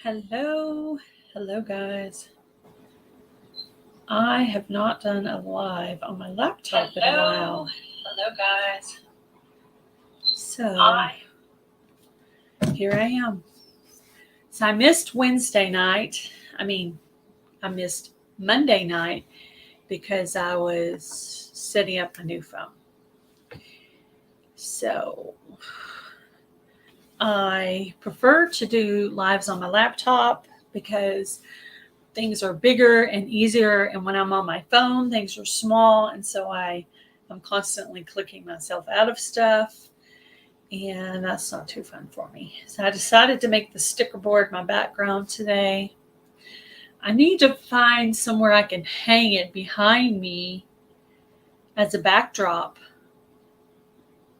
Hello, guys. I have not done a live on my laptop in a while. Hello, guys. So here I am. So I missed Wednesday night. I missed Monday night because I was setting up my new phone. So I prefer to do lives on my laptop because things are bigger and easier, and when I'm on my phone things are small, and so I'm constantly clicking myself out of stuff, and that's not too fun for me. So I decided to make the sticker board my background today. I need to find somewhere I can hang it behind me as a backdrop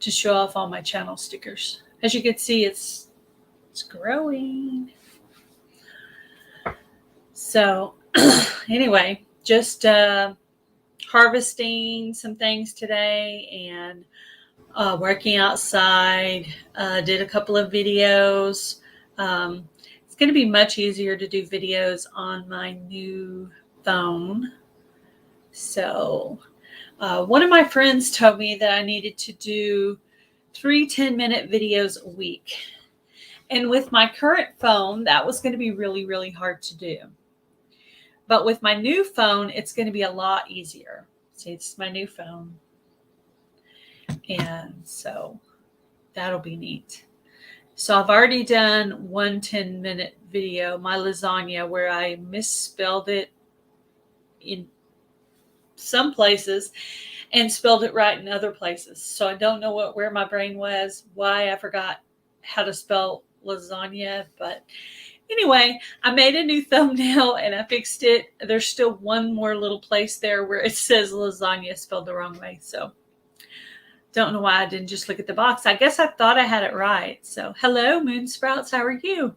to show off all my channel stickers. As you can see, it's growing. So anyway, just harvesting some things today and working outside. Did a couple of videos. It's going to be much easier to do videos on my new phone. So one of my friends told me that I needed to do 3 10-minute videos a week. And with my current phone, that was going to be really, really hard to do. But with my new phone, it's going to be a lot easier. See, it's my new phone. And so that'll be neat. So I've already done one 10-minute video, my lasagna, where I misspelled it in some places and spelled it right in other places. So I don't know where my brain was, why I forgot how to spell lasagna, but anyway, I made a new thumbnail and I fixed it. There's still one more little place there where it says lasagna spelled the wrong way. So don't know why I didn't just look at the box. I guess I thought I had it right. So hello, Moon Sprouts. How are you?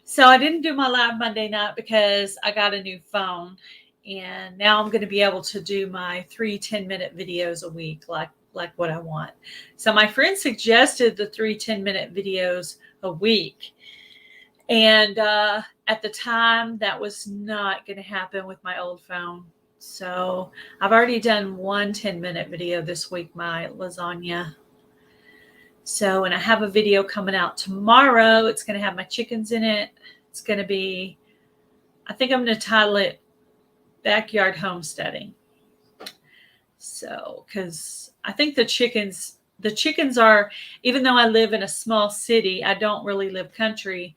So I didn't do my live Monday night because I got a new phone. And now I'm going to be able to do my 3 10-minute videos a week like what I want. So my friend suggested the 3 10-minute videos a week. And at the time, that was not going to happen with my old phone. So I've already done one 10-minute video this week, my lasagna. So, and I have a video coming out tomorrow. It's going to have my chickens in it. It's going to be, I think I'm going to title it Backyard Homesteading. So, because I think the chickens are, even though I live in a small city, I don't really live country.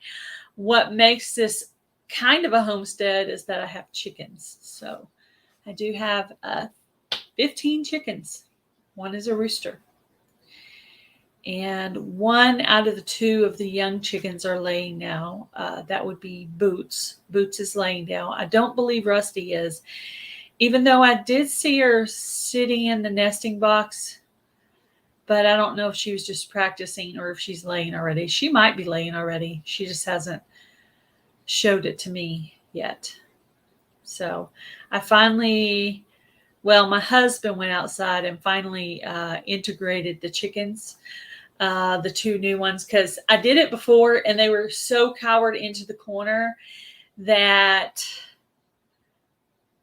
What makes this kind of a homestead is that I have chickens. So I do have 15 chickens. One is a rooster. And one out of the 2 of the young chickens are laying now. That would be Boots. Boots is laying now. I don't believe Rusty is. Even though I did see her sitting in the nesting box, but I don't know if she was just practicing or if she's laying already. She might be laying already. She just hasn't showed it to me yet. So I finally, my husband went outside and finally integrated the chickens, the 2 new ones, because I did it before and they were so cowered into the corner that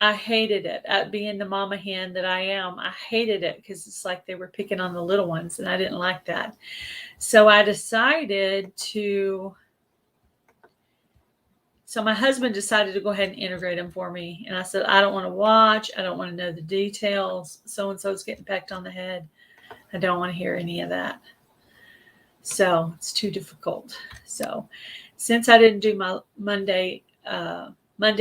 I hated it. At being the mama hen that I am, I hated it because it's like they were picking on the little ones and I didn't like that. So I decided to, so my husband decided to go ahead and integrate them for me. And I said, I don't want to watch. I don't want to know the details. So-and-so's getting pecked on the head. I don't want to hear any of that. So it's too difficult. So since I didn't do my Monday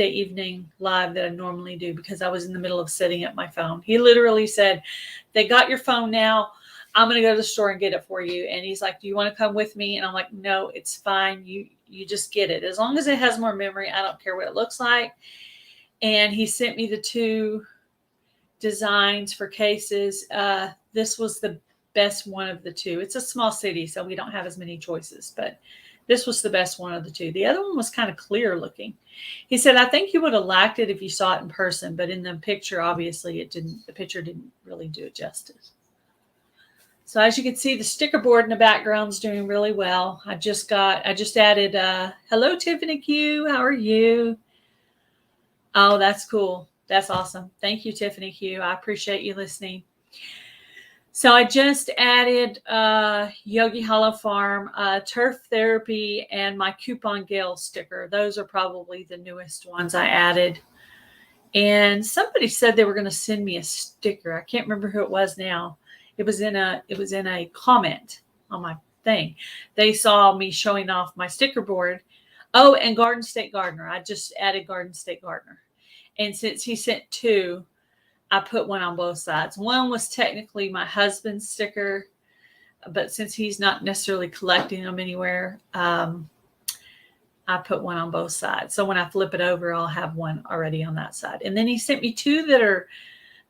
evening live that I normally do because I was in the middle of setting up my phone. He literally said, they got your phone now. I'm going to go to the store and get it for you. And he's like, do you want to come with me? And I'm like, no, it's fine. You just get it. As long as it has more memory, I don't care what it looks like. And he sent me the 2 designs for cases. This was the best one of the 2. It's a small city, so we don't have as many choices, but this was the best one of the 2. The other one was kind of clear looking. He said, I think you would have liked it if you saw it in person, but in the picture, obviously the picture didn't really do it justice. So as you can see, the sticker board in the background is doing really well. I just added, hello, Tiffany Q. How are you? Oh, that's cool. That's awesome. Thank you, Tiffany Q. I appreciate you listening. So I just added Yogi Hollow Farm, Turf Therapy, and my Coupon Gale sticker. Those are probably the newest ones I added. And somebody said they were going to send me a sticker. I can't remember who it was now. It was in a comment on my thing. They saw me showing off my sticker board. Oh, and Garden State Gardener. I just added Garden State Gardener. And since he sent 2, I put one on both sides. One was technically my husband's sticker, but since he's not necessarily collecting them anywhere, I put one on both sides. So when I flip it over, I'll have one already on that side. And then he sent me 2 that are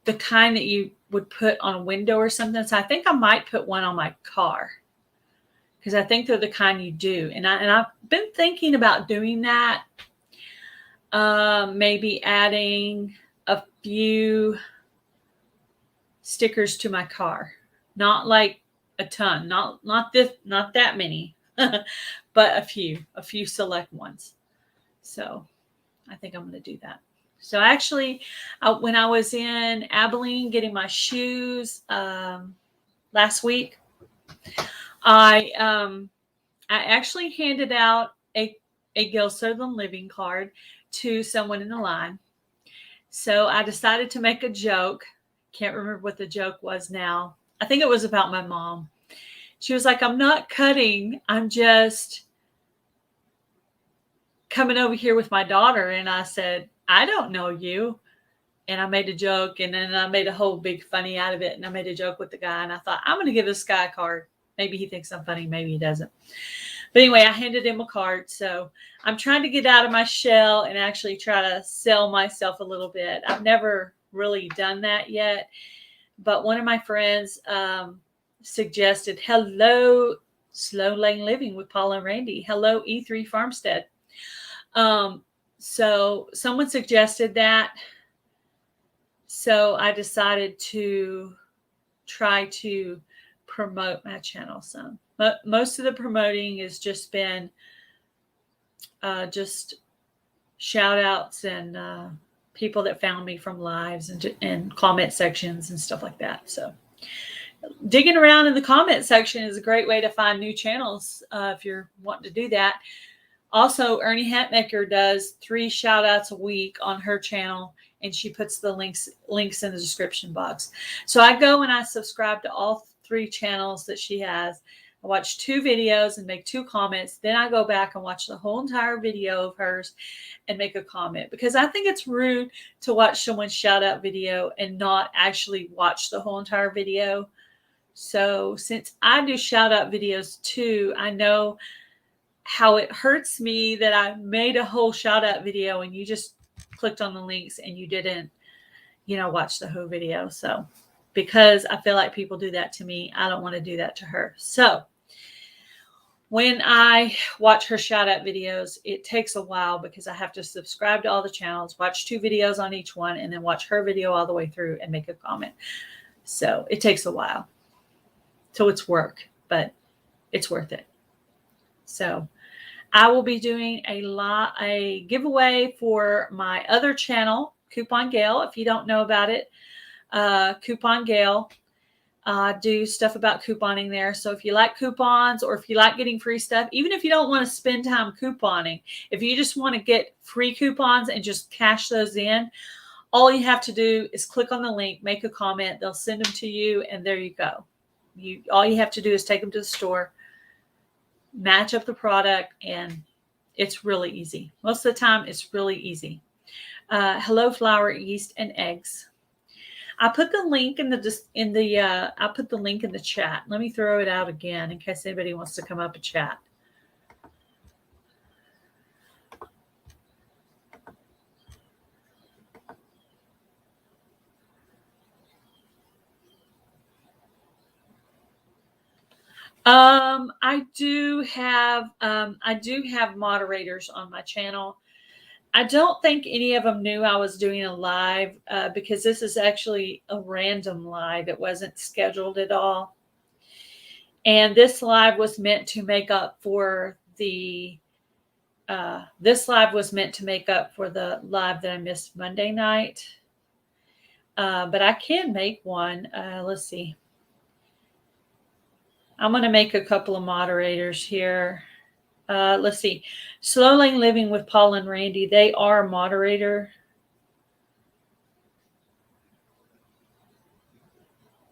the kind that you would put on a window or something. So I think I might put one on my car because I think they're the kind you do. And I've been thinking about doing that. Maybe adding a few stickers to my car. Not like a ton, not that many, but a few select ones. So I think I'm going to do that. So actually, when I was in Abilene getting my shoes last week, I actually handed out a Gail Southern Living card to someone in the line. So I decided to make a joke. Can't remember what the joke was now. I think it was about my mom. She was like, I'm not cutting. I'm just coming over here with my daughter. And I said, I don't know you. And I made a joke, and then I made a whole big funny out of it. And I made a joke with the guy, and I thought, I'm going to give this guy a card. Maybe he thinks I'm funny. Maybe he doesn't. But anyway, I handed him a card. So I'm trying to get out of my shell and actually try to sell myself a little bit. I've never really done that yet. But one of my friends suggested, hello, Slow Lane Living with Paula and Randy. Hello, E3 Farmstead. So someone suggested that. So I decided to try to promote my channel some. But most of the promoting has just been just shout outs and people that found me from lives and comment sections and stuff like that. So digging around in the comment section is a great way to find new channels if you're wanting to do that. Also, Ernie Hatmaker does 3 shout outs a week on her channel, and she puts the links in the description box. So I go and I subscribe to all 3 channels that she has. I watch 2 videos and make 2 comments. Then I go back and watch the whole entire video of hers and make a comment, because I think it's rude to watch someone's shout out video and not actually watch the whole entire video. So since I do shout out videos too, I know how it hurts me that I made a whole shout out video and you just clicked on the links and you didn't, watch the whole video. So because I feel like people do that to me, I don't want to do that to her. So when I watch her shout out videos, it takes a while because I have to subscribe to all the channels, watch 2 videos on each one, and then watch her video all the way through and make a comment. So it takes a while. So it's work, but it's worth it. So I will be doing a giveaway for my other channel, Coupon Gale. If you don't know about it, Coupon Gale. Do stuff about couponing there. So if you like coupons, or if you like getting free stuff, even if you don't want to spend time couponing, if you just want to get free coupons and just cash those in, all you have to do is click on the link, make a comment, they'll send them to you, and there you go. All you have to do is take them to the store, match up the product, and it's really easy. Most of the time, it's really easy. Hello, flour, yeast, and eggs. I put the link in the chat. Let me throw it out again in case anybody wants to come up and chat. I do have moderators on my channel. I don't think any of them knew I was doing a live because this is actually a random live. It wasn't scheduled at all. And this live was meant to make up for the live that I missed Monday night. But I can make one. Let's see. I'm going to make a couple of moderators here. Let's see. Slowly Living with Paul and Randy. They are a moderator.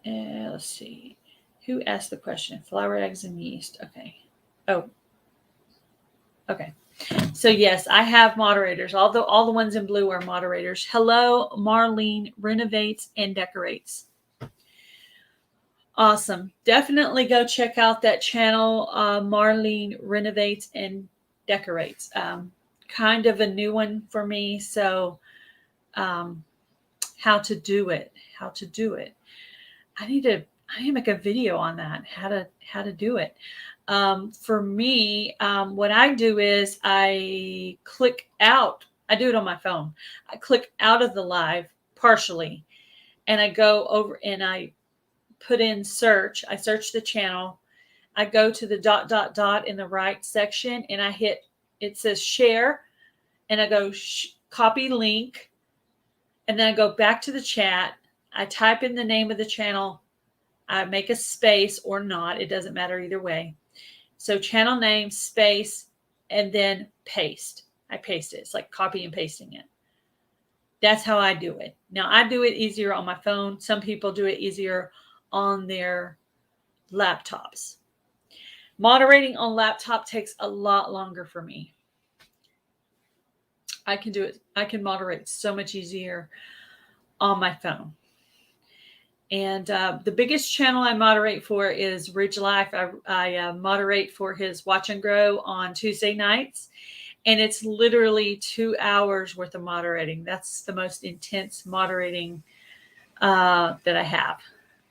Let's see. Who asked the question? Flour, eggs, and yeast. Okay. Oh. Okay. So yes, I have moderators. All the ones in blue are moderators. Hello, Marlene renovates and decorates. Awesome. Definitely go check out that channel. Marlene renovates and decorates. Kind of a new one for me. So how to do it. I need to make a video on that. How to do it. For me, what I do is I click out. I do it on my phone. I click out of the live partially, and I go over and I put in search. I search the channel. I go to the ... in the right section, and I hit. It says share, and I go copy link, and then I go back to the chat. I type in the name of the channel. I make a space or not. It doesn't matter either way. So channel name, space, and then paste. I paste it. It's like copy and pasting it. That's how I do it. Now, I do it easier on my phone. Some people do it easier on their laptops. Moderating on laptop takes a lot longer for me. I can do it. I can moderate so much easier on my phone. And the biggest channel I moderate for is Ridge Life. I moderate for his Watch and Grow on Tuesday nights. And it's literally 2 hours worth of moderating. That's the most intense moderating that I have.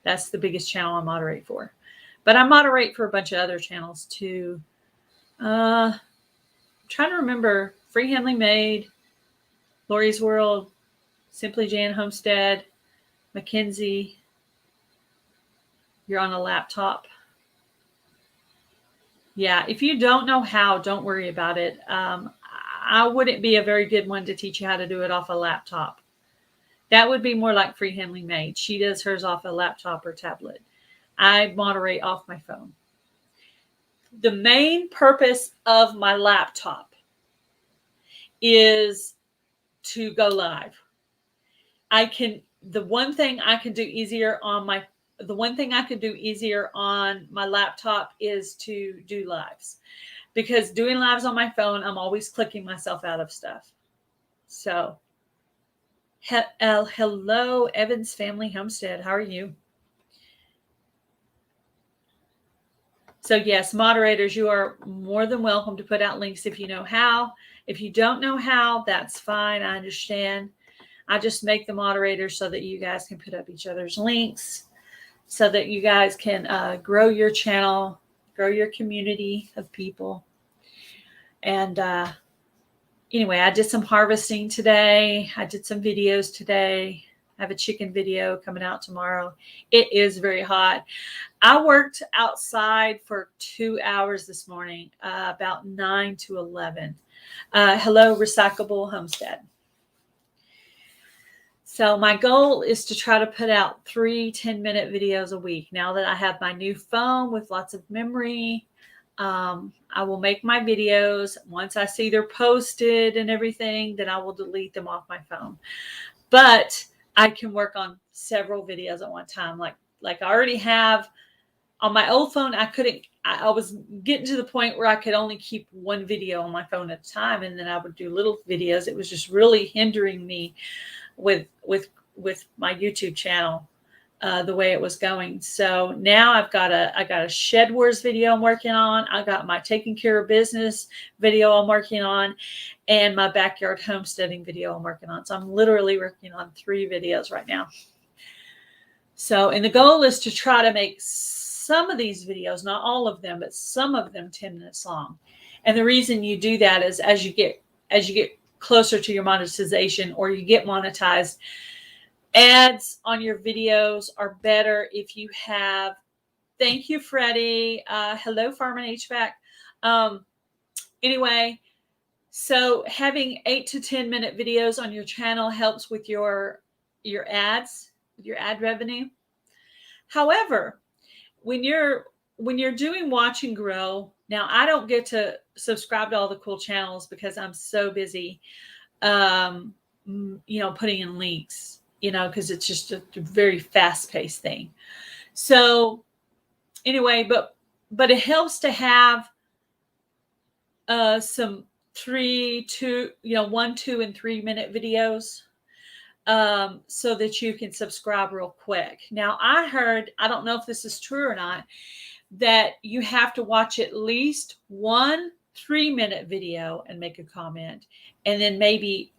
That's the biggest channel I moderate for. But I moderate for a bunch of other channels too. I'm trying to remember. Freehandly Made, Lori's World, Simply Jan Homestead, Mackenzie. You're on a laptop. Yeah, if you don't know how, don't worry about it. I wouldn't be a very good one to teach you how to do it off a laptop. That would be more like Freehandly Made. She does hers off a laptop or tablet. I moderate off my phone. The main purpose of my laptop is to go live. The one thing I can do easier on my laptop is to do lives, because doing lives on my phone, I'm always clicking myself out of stuff. So, hello, Evans Family Homestead. How are you? So yes, moderators, you are more than welcome to put out links if you know how. If you don't know how, that's fine. I understand. I just make the moderators so that you guys can put up each other's links, so that you guys can grow your channel, grow your community of people. And anyway, I did some harvesting today. I did some videos today. I have a chicken video coming out tomorrow. It is very hot. I worked outside for 2 hours this morning, about 9 to 11. Hello, Recyclable Homestead. So my goal is to try to put out 3 10-minute videos a week. Now that I have my new phone with lots of memory, I will make my videos. Once I see they're posted and everything, then I will delete them off my phone. But I can work on several videos at one time. Like I already have on my old phone. I was getting to the point where I could only keep one video on my phone at a time, and then I would do little videos. It was just really hindering me with my YouTube channel, the way it was going. So now I got a Shed Wars video I'm working on. I got my Taking Care of Business video I'm working on, and my backyard homesteading video I'm working on. So I'm literally working on 3 videos right now. So, and the goal is to try to make some of these videos, not all of them, but some of them 10 minutes long. And the reason you do that is as you get closer to your monetization, or you get monetized, ads on your videos are better if you have Thank you, Freddie. Hello, Farm and HVAC. Anyway, so having 8 to 10 minute videos on your channel helps with your ads, your ad revenue. However, when you're doing watch and grow, now I don't get to subscribe to all the cool channels because I'm so busy, putting in links, because it's just a very fast paced thing. So anyway, but it helps to have some 1, 2, and 3 minute videos, so that you can subscribe real quick. Now I heard, I don't know if this is true or not, that you have to watch at least 1 3-minute video and make a comment, and then maybe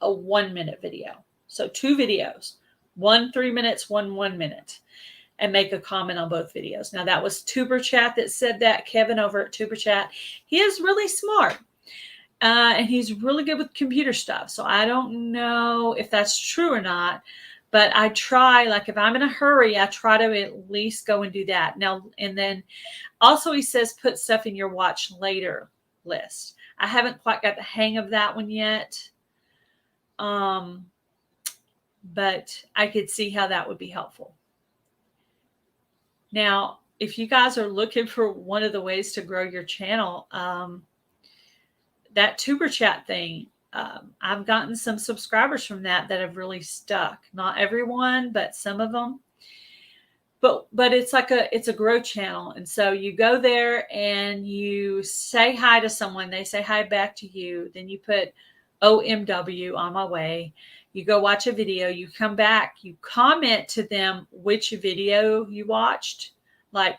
a 1-minute video. So 2 videos, 1 3 minutes, 1 minute, and make a comment on both videos. Now that was Tuber Chat that said that. Kevin over at Tuber Chat. He is really smart. And he's really good with computer stuff. So I don't know if that's true or not, but I try, like if I'm in a hurry, I try to at least go and do that. Now, and then also he says, put stuff in your watch later list. I haven't quite got the hang of that one yet. But I could see how that would be helpful. Now, if you guys are looking for one of the ways to grow your channel, that Tuber Chat thing, I've gotten some subscribers from that have really stuck. Not everyone, but some of them. But it's it's a growth channel. And so you go there and you say hi to someone. They say hi back to you. Then you put OMW, on my way. You go watch a video. You come back. You comment to them which video you watched. Like,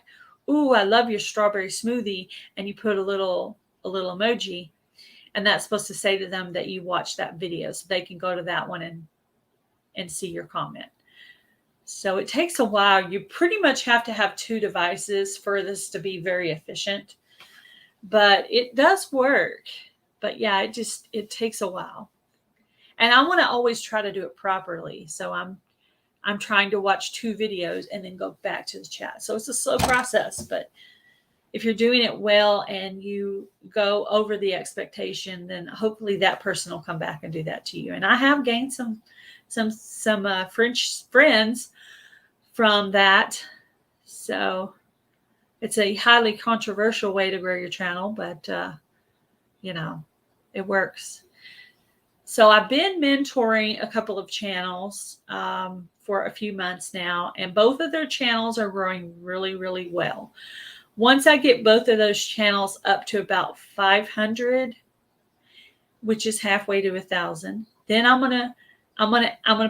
ooh, I love your strawberry smoothie. And you put a little emoji. And that's supposed to say to them that you watched that video, so they can go to that one and see your comment. So it takes a while. You pretty much have to have 2 devices for this to be very efficient, but it does work. But yeah, it takes a while. And I want to always try to do it properly. So I'm trying to watch 2 videos and then go back to the chat. So it's a slow process, but if you're doing it well and you go over the expectation, then hopefully that person will come back and do that to you. And I have gained some French friends from that. So it's a highly controversial way to grow your channel, but it works. So I've been mentoring a couple of channels for a few months now, and both of their channels are growing really, really well. Once I get both of those channels up to about 500, which is halfway to 1,000, then I'm gonna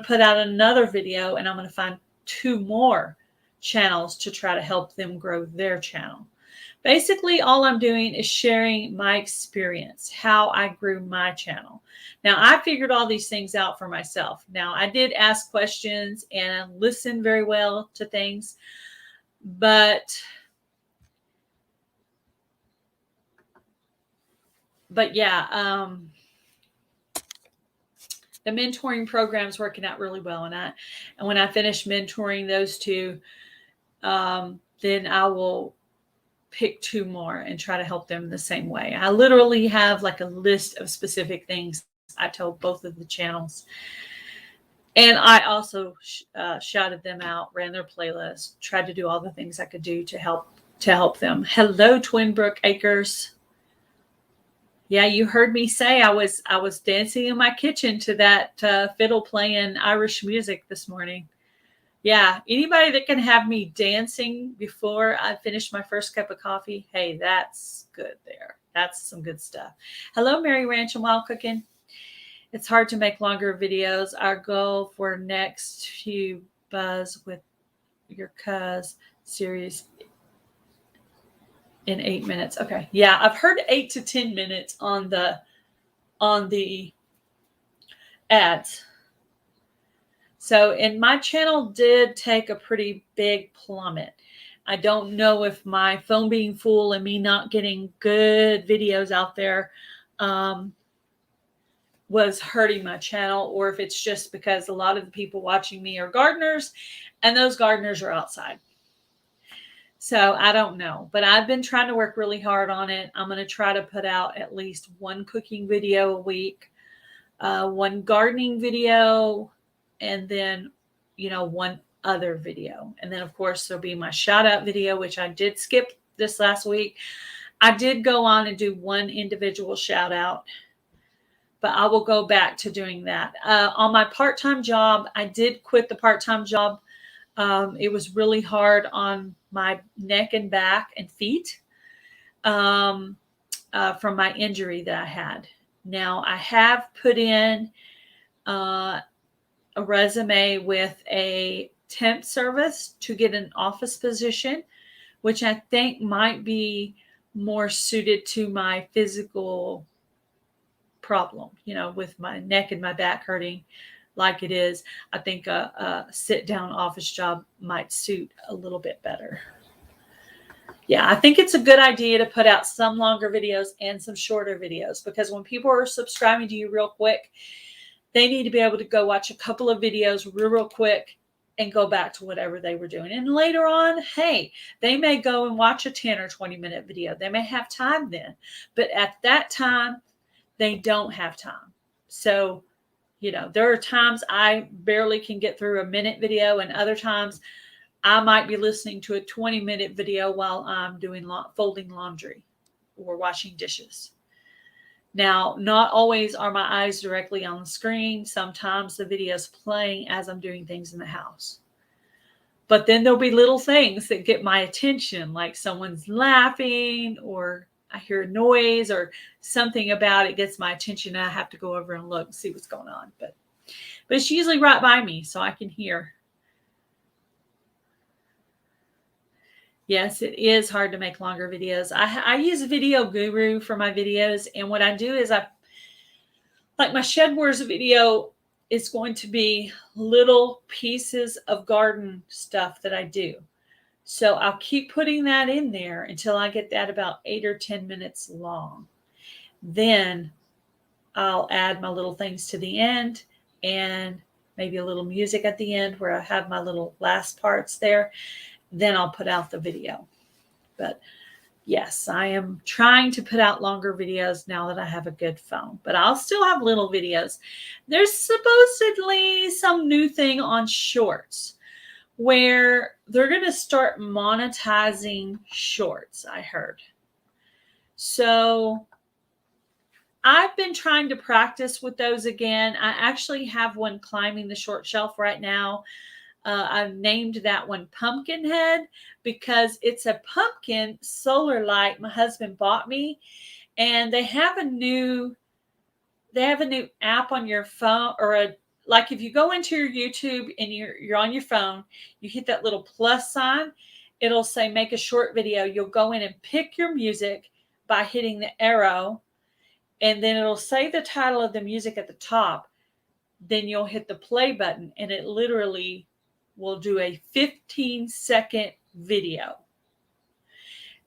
put out another video, and I'm gonna find 2 more channels to try to help them grow their channel. Basically, all I'm doing is sharing my experience, how I grew my channel. Now, I figured all these things out for myself. Now, I did ask questions and listen very well to things, but yeah, the mentoring program is working out really well. And when I finish mentoring those 2, then I will pick 2 more and try to help them the same way. I literally have like a list of specific things I told both of the channels. And I also shouted them out, ran their playlist, tried to do all the things I could do to help them. Hello, Twinbrook Acres. Yeah, you heard me say I was dancing in my kitchen to that fiddle playing Irish music this morning. Yeah, anybody that can have me dancing before I finish my first cup of coffee, hey, that's good there. That's some good stuff. Hello, Mary Ranch and Wild Cooking. It's hard to make longer videos. Our goal for next few buzz with your cuz series in 8 minutes. Okay. Yeah, I've heard 8 to 10 minutes on the ads. So, and my channel did take a pretty big plummet. I don't know if my phone being full and me not getting good videos out there was hurting my channel, or if it's just because a lot of the people watching me are gardeners, and those gardeners are outside. So I don't know, but I've been trying to work really hard on it. I'm going to try to put out at least one cooking video a week, one gardening video, and then, one other video. And then, of course, there'll be my shout out video, which I did skip this last week. I did go on and do one individual shout out, but I will go back to doing that. On my part-time job, I did quit the part-time job. It was really hard on my neck and back and feet from my injury that I had. Now, I have put in a resume with a temp service to get an office position, which I think might be more suited to my physical problem, with my neck and my back hurting like it is. I think a sit-down office job might suit a little bit better. Yeah, I think it's a good idea to put out some longer videos and some shorter videos, because when people are subscribing to you real quick, they need to be able to go watch a couple of videos real quick and go back to whatever they were doing. And later on, hey, they may go and watch a 10 or 20-minute video. They may have time then. But at that time, they don't have time. So, there are times I barely can get through a minute video, and other times I might be listening to a 20-minute video while I'm doing folding laundry or washing dishes. Now, not always are my eyes directly on the screen. Sometimes the video is playing as I'm doing things in the house. But then there'll be little things that get my attention, like someone's laughing, or I hear a noise, or something about it gets my attention, and I have to go over and look and see what's going on. But it's usually right by me, so I can hear. Yes, it is hard to make longer videos. I use Video Guru for my videos, and what I do is like my Shed Wars video is going to be little pieces of garden stuff that I do. So I'll keep putting that in there until I get that about 8 or 10 minutes long. Then I'll add my little things to the end, and maybe a little music at the end where I have my little last parts there. Then I'll put out the video. But yes, I am trying to put out longer videos now that I have a good phone, but I'll still have little videos. There's supposedly some new thing on Shorts where they're going to start monetizing Shorts, I heard. So I've been trying to practice with those again. I actually have one climbing the short shelf right now. I've named that one Pumpkinhead because it's a pumpkin solar light my husband bought me, and they have a new app on your phone, or like if you go into your YouTube and you're on your phone, you hit that little plus sign, it'll say make a short video. You'll go in and pick your music by hitting the arrow, and then it'll say the title of the music at the top. Then you'll hit the play button, and it literally will do a 15-second video.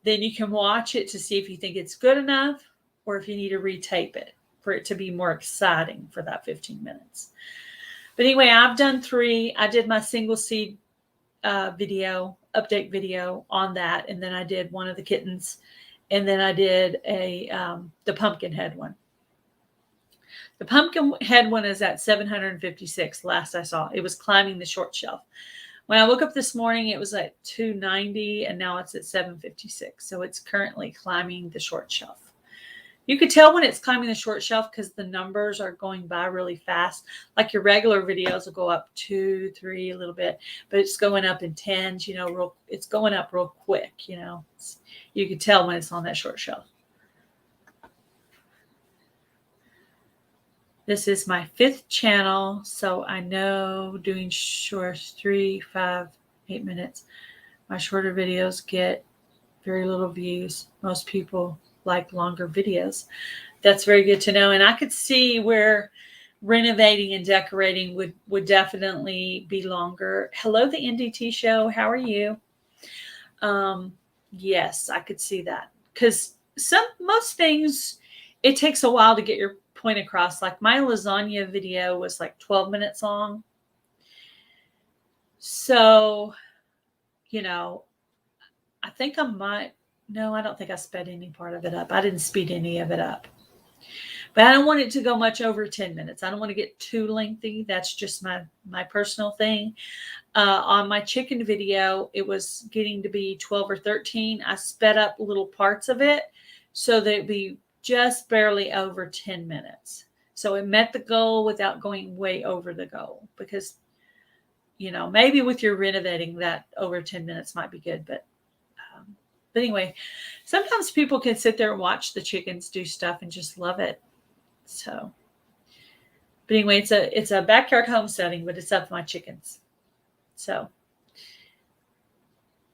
Then you can watch it to see if you think it's good enough or if you need to retape it for it to be more exciting for that 15 minutes. But anyway, I've done 3. I did my single seed update video on that, and then I did one of the kittens, and then I did the Pumpkinhead one. The Pumpkinhead one is at 756 last I saw. It was climbing the short shelf. When I woke up this morning, it was at 290, and now it's at 756. So it's currently climbing the short shelf. You could tell when it's climbing the short shelf because the numbers are going by really fast. Like your regular videos will go up 2, 3 a little bit, but it's going up in tens, it's going up real quick, You could tell when it's on that short shelf. This is my 5th channel, so I know doing shorts 3, 5, 8 minutes. My shorter videos get very little views. Most people like longer videos. That's very good to know. And I could see where renovating and decorating would definitely be longer. Hello, the NDT show. How are you? Yes, I could see that. Because most things, it takes a while to get your point across. Like my lasagna video was like 12 minutes long. So, I think I might. No, I don't think I sped any part of it up. I didn't speed any of it up. But I don't want it to go much over 10 minutes. I don't want to get too lengthy. That's just my personal thing. On my chicken video, it was getting to be 12 or 13. I sped up little parts of it so that it'd be just barely over 10 minutes. So it met the goal without going way over the goal, because, maybe with your renovating, that over 10 minutes might be good. But anyway, sometimes people can sit there and watch the chickens do stuff and just love it. So, but anyway, it's a backyard homesteading, but it's of my chickens. So,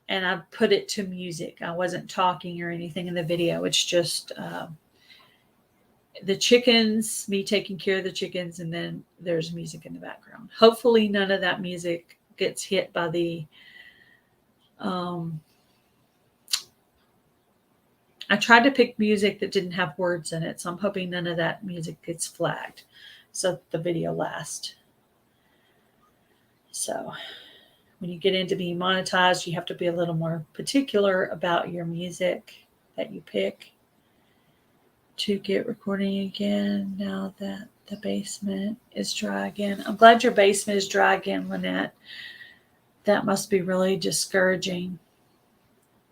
and I put it to music. I wasn't talking or anything in the video. It's just the chickens, me taking care of the chickens, and then there's music in the background. Hopefully none of that music gets hit by the I tried to pick music that didn't have words in it, so I'm hoping none of that music gets flagged so the video lasts. So when you get into being monetized, you have to be a little more particular about your music that you pick. To get recording again now that the basement is dry again. I'm glad your basement is dry again, Lynette. That must be really discouraging,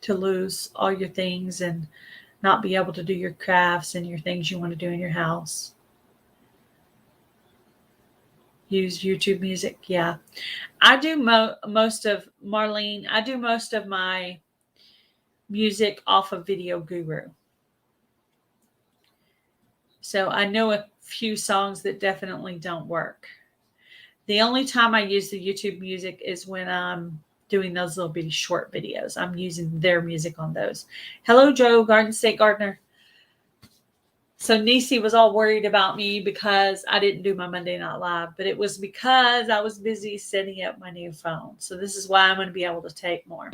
to lose all your things and not be able to do your crafts and your things you want to do in your house. Use YouTube music. Yeah. I do most of my music off of Video Guru. So I know a few songs that definitely don't work. The only time I use the YouTube music is when I'm doing those little bitty short videos. I'm using their music on those. Hello, Joe, Garden State Gardener. So Nisi was all worried about me because I didn't do my Monday Night Live, but it was because I was busy setting up my new phone. So this is why I'm going to be able to take more.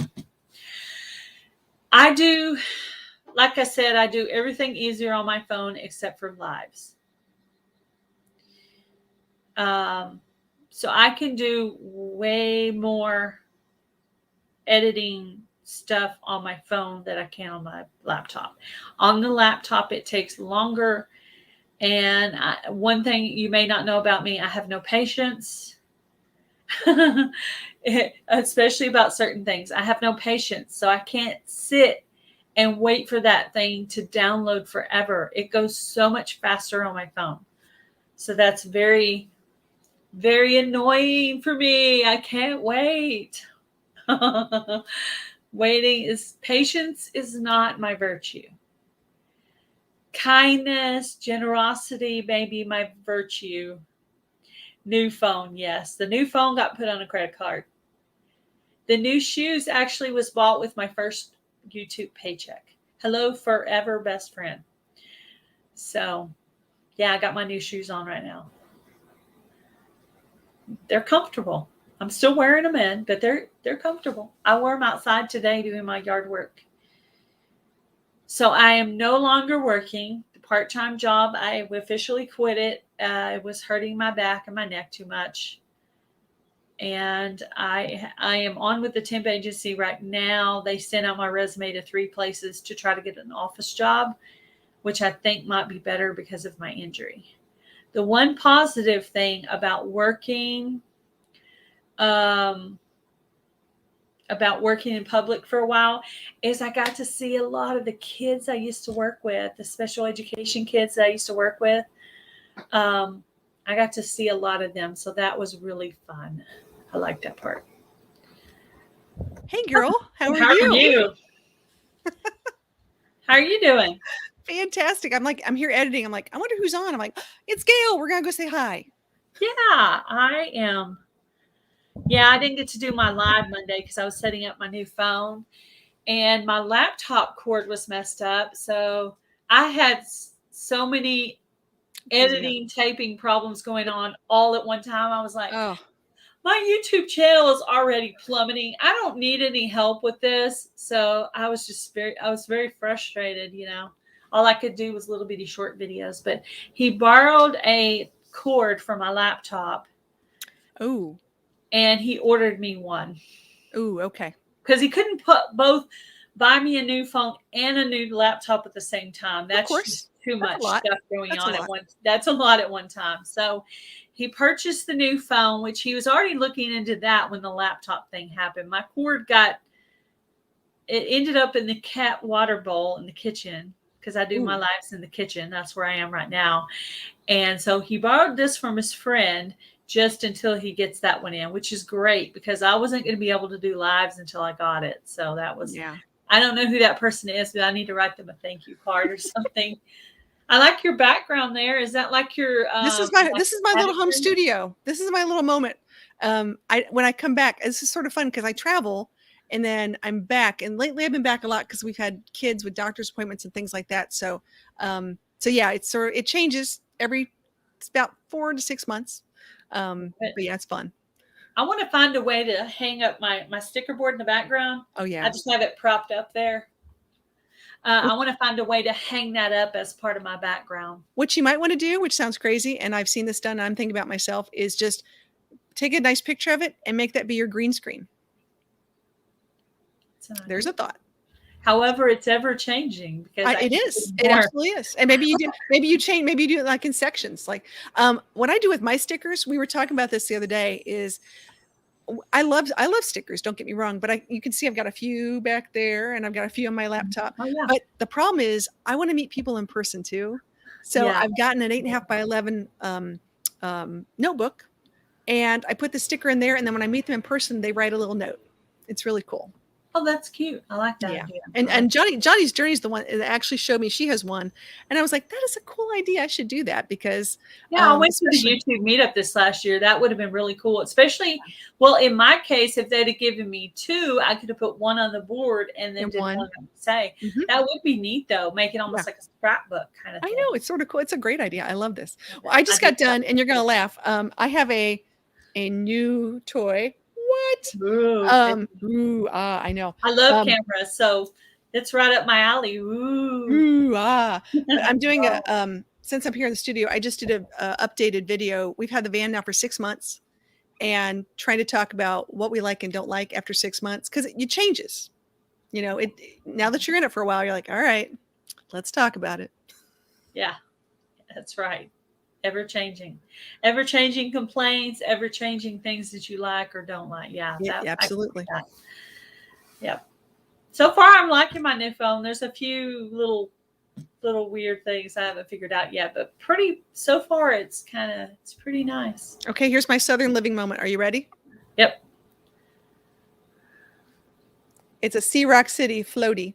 Like I said, I do everything easier on my phone except for lives. So I can do way more editing stuff on my phone than I can on my laptop. On the laptop, it takes longer. And one thing you may not know about me, I have no patience, especially about certain things. I have no patience. So I can't sit and wait for that thing to download forever. It goes so much faster on my phone. So that's very, very annoying for me. I can't wait. Patience is not my virtue. Kindness, generosity may be my virtue. New phone, yes. The new phone got put on a credit card. The new shoes actually was bought with my first YouTube paycheck. Hello, forever best friend. So, yeah, I got my new shoes on right now. They're comfortable. I'm still wearing them in, but they're comfortable. I wore them outside today doing my yard work. So I am no longer working the part-time job. I officially quit it. It was hurting my back and my neck too much. And I am on with the temp agency right now. They sent out my resume to 3 places to try to get an office job, which I think might be better because of my injury. The one positive thing about working in public for a while is I got to see a lot of the kids I used to work with, the special education kids that I used to work with. I got to see a lot of them. So that was really fun. I like that part. Hey girl, how are you? How are you doing? Fantastic. I'm here editing. I'm like, I wonder who's on. I'm like, it's Gail. We're going to go say hi. Yeah, I am. Yeah, I didn't get to do my live Monday because I was setting up my new phone and my laptop cord was messed up. So I had so many editing, taping problems going on all at one time. I was like, my YouTube channel is already plummeting. I don't need any help with this. So I was very frustrated, All I could do was little bitty short videos, but he borrowed a cord from my laptop. And he ordered me one. Okay. Because he couldn't put both buy me a new phone and a new laptop at the same time. Of That's course. just too That's a much lot. stuff going That's a on at lot. once. That's a lot at one time. So he purchased the new phone, which he was already looking into that when the laptop thing happened. My cord got, it ended up in the cat water bowl in the kitchen because I do my Ooh. lives in the kitchen. That's where I am right now. And so he borrowed this from his friend just until he gets that one in, which is great because I wasn't going to be able to do lives until I got it. So that was, Yeah. I don't know who that person is, but I need to write them a thank you card or something. I like your background there. Is that like your This is like my little home attic room? studio. This is my little moment. When I come back, this is sort of fun because I travel and then I'm back. And lately I've been back a lot because we've had kids with doctor's appointments and things like that. So yeah, it's sort of, it changes it's about 4 to 6 months. But yeah, it's fun. I want to find a way to hang up my sticker board in the background. Oh I yeah. just have it propped up there. I want to find a way to hang that up as part of my background. What you might want to do, which sounds crazy, and I've seen this done, I'm thinking about myself, is just take a nice picture of it and make that be your green screen. There's a thought. However, it's ever changing because it is. It absolutely is. And maybe you do it like in sections. Like what I do with my stickers, we were talking about this the other day, is I love stickers, don't get me wrong, but you can see I've got a few back there and I've got a few on my laptop. Oh, yeah. But the problem is I want to meet people in person too. So Yeah. I've gotten an 8.5 by 11 notebook, and I put the sticker in there, and then when I meet them in person, they write a little note. It's really cool. Oh, that's cute. I like that Yeah. idea. And Johnny's Journey is the one that actually showed me. She has one, and I was like, that is a cool idea. I should do that because I went to the YouTube meetup this last year. That would have been really cool. Especially, well, in my case, if they'd have given me two, I could have put one on the board and then did one say. Mm-hmm. That would be neat, though. Make it almost like a scrapbook kind of thing. I know, it's sort of cool. It's a great idea. I love this. Well, I just got done, and you're gonna laugh. I have a new toy. What? Ooh, I know. I love cameras, so it's right up my alley. Ooh, I'm doing since I'm here in the studio, I just did a updated video. We've had the van now for 6 months, and trying to talk about what we like and don't like after 6 months, because it changes. You know, now that you're in it for a while, you're like, all right, let's talk about it. Yeah, that's right. Ever changing complaints, ever changing things that you like or don't like. Yeah, absolutely. Yeah. So far, I'm liking my new phone. There's a few little weird things I haven't figured out yet, but so far it's pretty nice. Okay, here's my Southern Living moment. Are you ready? Yep. It's a Sea Rock City floaty.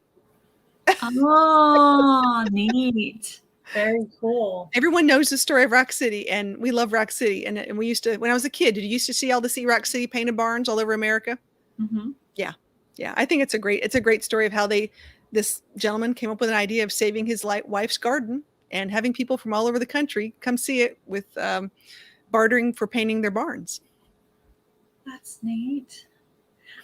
Oh, neat. Very cool. Everyone knows the story of Rock City, and we love Rock City. And we used to, when I was a kid, did you used to see all the Sea Rock City painted barns all over America? Mm-hmm. Yeah. I think it's a great story of how this gentleman came up with an idea of saving his wife's garden and having people from all over the country come see it with bartering for painting their barns. That's neat.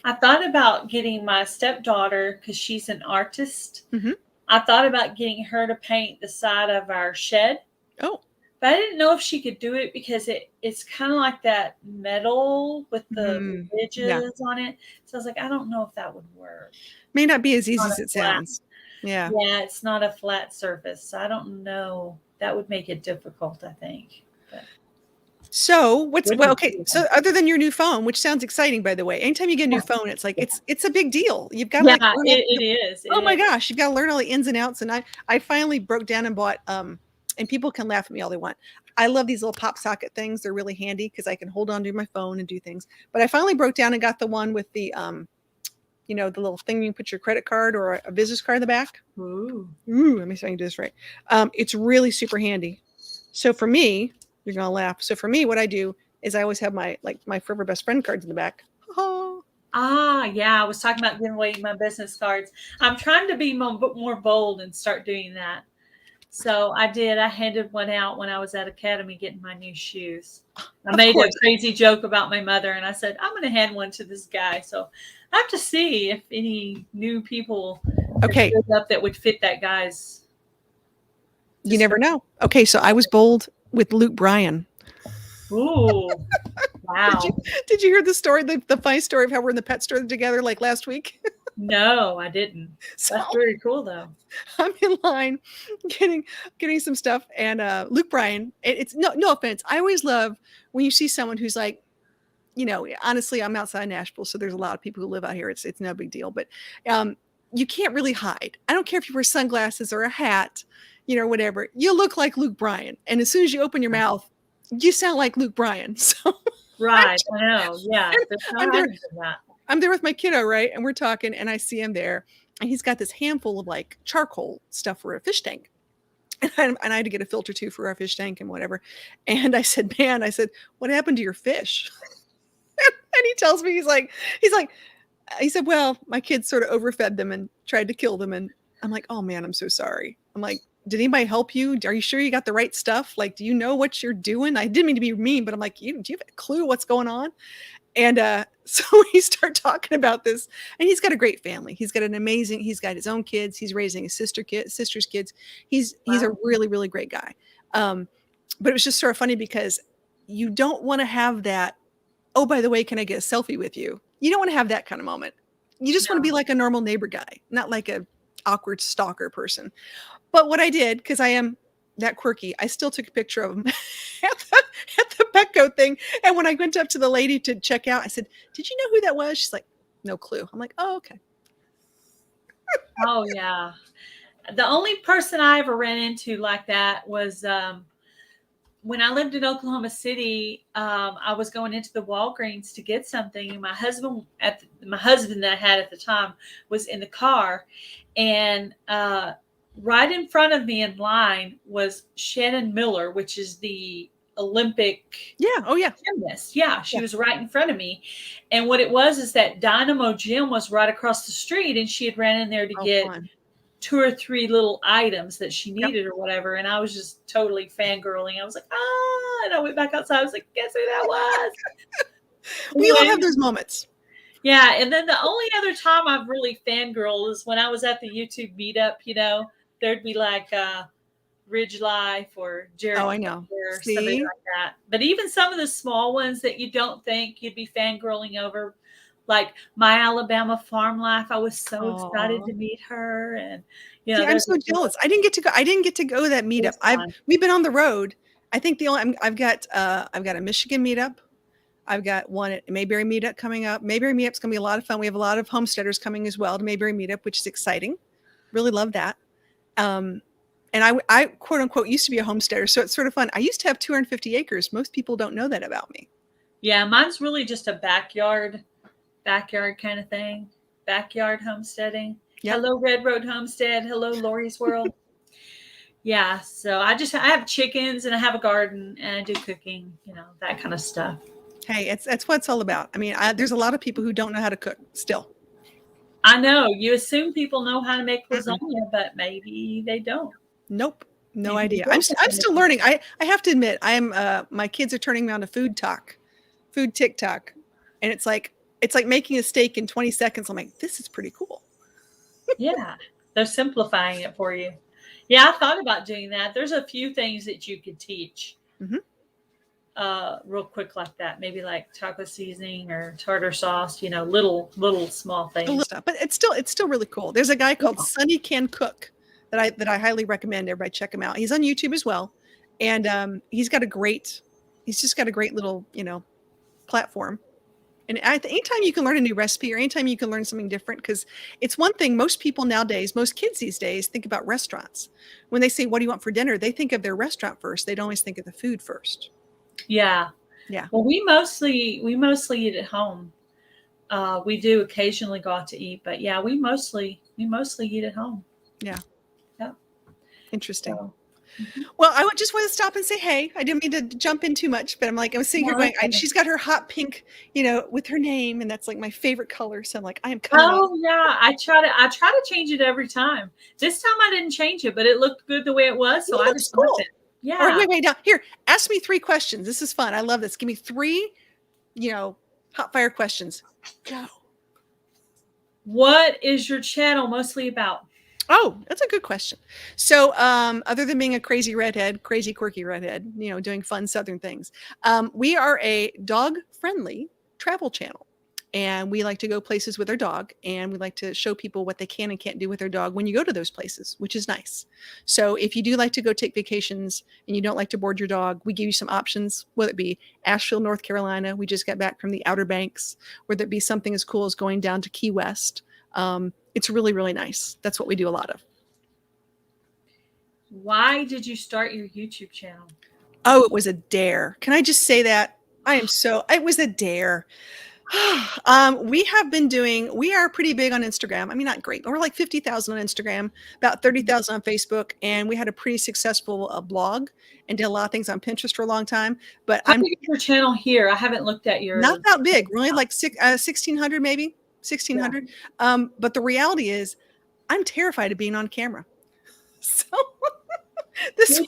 I thought about getting my stepdaughter, because she's an artist. Mm-hmm. I thought about getting her to paint the side of our shed. Oh. But I didn't know if she could do it because it's kind of like that metal with the ridges on it. So I was like, I don't know if that would work. May not be as easy as it sounds. Yeah. Yeah, it's not a flat surface. So I don't know. That would make it difficult, I think. But. So so other than your new phone, which sounds exciting, by the way, anytime you get a new phone, it's like it's a big deal. You've got it is. Oh my gosh, you've got to learn all the ins and outs. And I finally broke down and bought and people can laugh at me all they want. I love these little pop socket things. They're really handy because I can hold on to my phone and do things. But I finally broke down and got the one with the the little thing you can put your credit card or a business card in the back. Ooh, let me see if I can do this right. It's really super handy. So for me, you're gonna laugh. So for me, what I do is I always have my Furever best friend cards in the back. Yeah. I was talking about giving away my business cards. I'm trying to be more bold and start doing that. So I did. I handed one out when I was at Academy getting my new shoes. I made a crazy joke about my mother, and I said, I'm going to hand one to this guy. So I have to see if any new people up that would fit that guy's. You never know. Okay, so I was bold with Luke Bryan. Ooh, wow. Did you hear the story, the funny story of how we're in the pet store together like last week? No, I didn't. So That's very cool though. I'm in line getting some stuff, and Luke Bryan. It's no offense. I always love when you see someone who's like, honestly, I'm outside Nashville, so there's a lot of people who live out here. It's no big deal, but um, you can't really hide. I don't care if you wear sunglasses or a hat, whatever. You look like Luke Bryan, and as soon as you open your mouth, you sound like Luke Bryan. So Right. I know. Yeah. I'm, There's no I'm there. hiding from that. I'm there with my kiddo, right? And we're talking, and I see him there, and he's got this handful of like charcoal stuff for a fish tank. And I had to get a filter too for our fish tank and whatever. And I said, man, what happened to your fish? And he tells me, he said, well, my kids sort of overfed them and tried to kill them. And I'm like, oh man, I'm so sorry. I'm like, did anybody help you? Are you sure you got the right stuff? Like, do you know what you're doing? I didn't mean to be mean, but I'm like, do you have a clue what's going on? And so we start talking about this, and he's got a great family. He's got his own kids. He's raising his sister's kids. He's a really, really great guy. But it was just sort of funny because you don't want to have that, oh, by the way, can I get a selfie with you? You don't want to have that kind of moment. You just want to be like a normal neighbor guy, not like a awkward stalker person. But what I did, because I am that quirky, I still took a picture of him at the Petco thing. And when I went up to the lady to check out, I said, did you know who that was? She's like, no clue. I'm like, oh, okay. Oh, yeah. The only person I ever ran into like that was when I lived in Oklahoma City. I was going into the Walgreens to get something, and my husband that I had at the time was in the car, and right in front of me in line was Shannon Miller, which is the Olympic gymnast. Yeah, she was right in front of me. And what it was is that Dynamo Gym was right across the street, and she had ran in there to get fun. 2 or 3 little items that she needed or whatever. And I was just totally fangirling. I was like, and I went back outside. I was like, guess who that was? We all have those moments. Yeah. And then the only other time I've really fangirled is when I was at the YouTube meetup, there'd be like Ridge Life or Jared I know. or somebody like that. But even some of the small ones that you don't think you'd be fangirling over, like My Alabama Farm Life, I was so excited to meet her, and I'm so jealous. I didn't get to go to that meetup. We've been on the road. I think I've got a Michigan meetup. I've got one at Mayberry meetup coming up. Mayberry meetup's gonna be a lot of fun. We have a lot of homesteaders coming as well to Mayberry meetup, which is exciting. Really love that. And I quote unquote used to be a homesteader, so it's sort of fun. I used to have 250 acres. Most people don't know that about me. Yeah, mine's really just a backyard kind of thing. Backyard homesteading. Yep. Hello, Red Road Homestead. Hello, Lori's World. Yeah, so I have chickens, and I have a garden, and I do cooking, that kind of stuff. Hey, that's what it's all about. I mean, there's a lot of people who don't know how to cook still. I know. You assume people know how to make lasagna, but maybe they don't. Nope. No idea. I'm still learning. I have to admit, my kids are turning me on to food TikTok. And it's like making a steak in 20 seconds. I'm like, this is pretty cool. Yeah. They're simplifying it for you. Yeah. I thought about doing that. There's a few things that you could teach real quick like that. Maybe like taco seasoning or tartar sauce, little small things. But it's still really cool. There's a guy called Sonny Can Cook that I highly recommend everybody check him out. He's on YouTube as well. And he's just got a great little, platform. And anytime you can learn a new recipe or anytime you can learn something different, because it's one thing most kids these days think about restaurants. When they say, what do you want for dinner? They think of their restaurant first. They don't always think of the food first. Yeah. Yeah. Well, we mostly eat at home. We do occasionally go out to eat, but yeah, we mostly eat at home. Yeah. Yeah. Interesting. So, well, I just want to stop and say, hey, I didn't mean to jump in too much, but I'm like, I was sitting here going, she's got her hot pink, with her name, and that's like my favorite color. So I'm like, I am coming. Oh yeah, I try to change it every time. This time I didn't change it, but it looked good the way it was, so I just left it. Yeah. All right, wait, now here, ask me 3 questions. This is fun. I love this. Give me 3, hot fire questions. Go. What is your channel mostly about? Oh, that's a good question. So, other than being a crazy quirky redhead, doing fun Southern things, we are a dog-friendly travel channel. And we like to go places with our dog, and we like to show people what they can and can't do with their dog when you go to those places, which is nice. So if you do like to go take vacations and you don't like to board your dog, we give you some options, whether it be Asheville, North Carolina. We just got back from the Outer Banks, whether it be something as cool as going down to Key West. It's really, really nice. That's what we do a lot of. Why did you start your YouTube channel? Oh, it was a dare. Can I just say that? It was a dare. We are pretty big on Instagram. I mean, not great, but we're like 50,000 on Instagram, about 30,000 on Facebook. And we had a pretty successful blog and did a lot of things on Pinterest for a long time. But How big is your channel here? I haven't looked at your. Not that big. We're only like 1,600, maybe 1,600. Yeah. But the reality is I'm terrified of being on camera. So this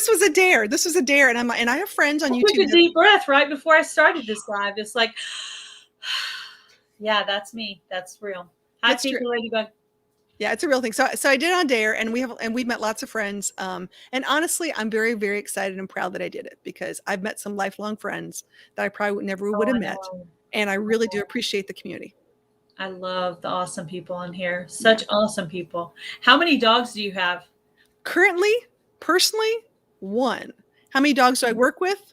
was a dare. This was a dare. And I have friends on YouTube. Took a deep breath right before I started this live. It's like, yeah, that's me. That's real. Hi, Teacher Ladybug. Yeah, it's a real thing. So I did it on Dare, and we've met lots of friends. And honestly, I'm very, very excited and proud that I did it, because I've met some lifelong friends that I probably never would have met. And I really do appreciate the community. I love the awesome people on here. Such awesome people. How many dogs do you have? Currently, personally, 1. How many dogs do I work with?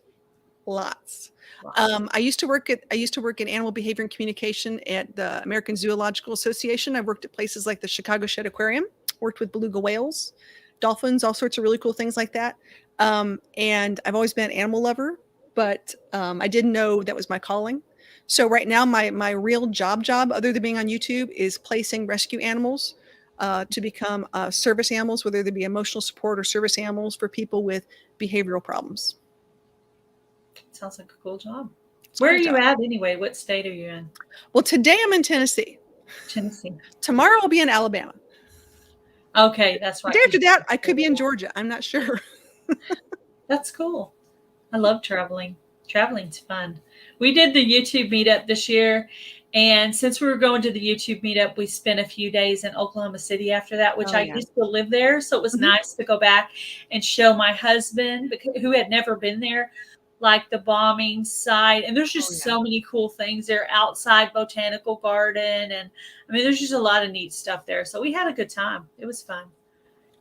Lots. I used to work in animal behavior and communication at the American Zoological Association. I worked at places like the Chicago Shed Aquarium, worked with beluga whales, dolphins, all sorts of really cool things like that. And I've always been an animal lover, but I didn't know that was my calling. So right now, my real job, other than being on YouTube, is placing rescue animals to become service animals, whether they be emotional support or service animals for people with behavioral problems. Sounds like a cool job. Where are you at anyway? What state are you in? Well, today I'm in Tennessee. Tomorrow I'll be in Alabama. Okay, that's right. The day after that, I could be in Georgia. I'm not sure. That's cool. I love traveling. Traveling's fun. We did the YouTube meetup this year, and since we were going to the YouTube meetup, we spent a few days in Oklahoma City after that, which I used to live there. So it was nice to go back and show my husband, who had never been there, like the bombing site. And there's just so many cool things there, outside botanical garden. And I mean, there's just a lot of neat stuff there. So we had a good time. It was fun.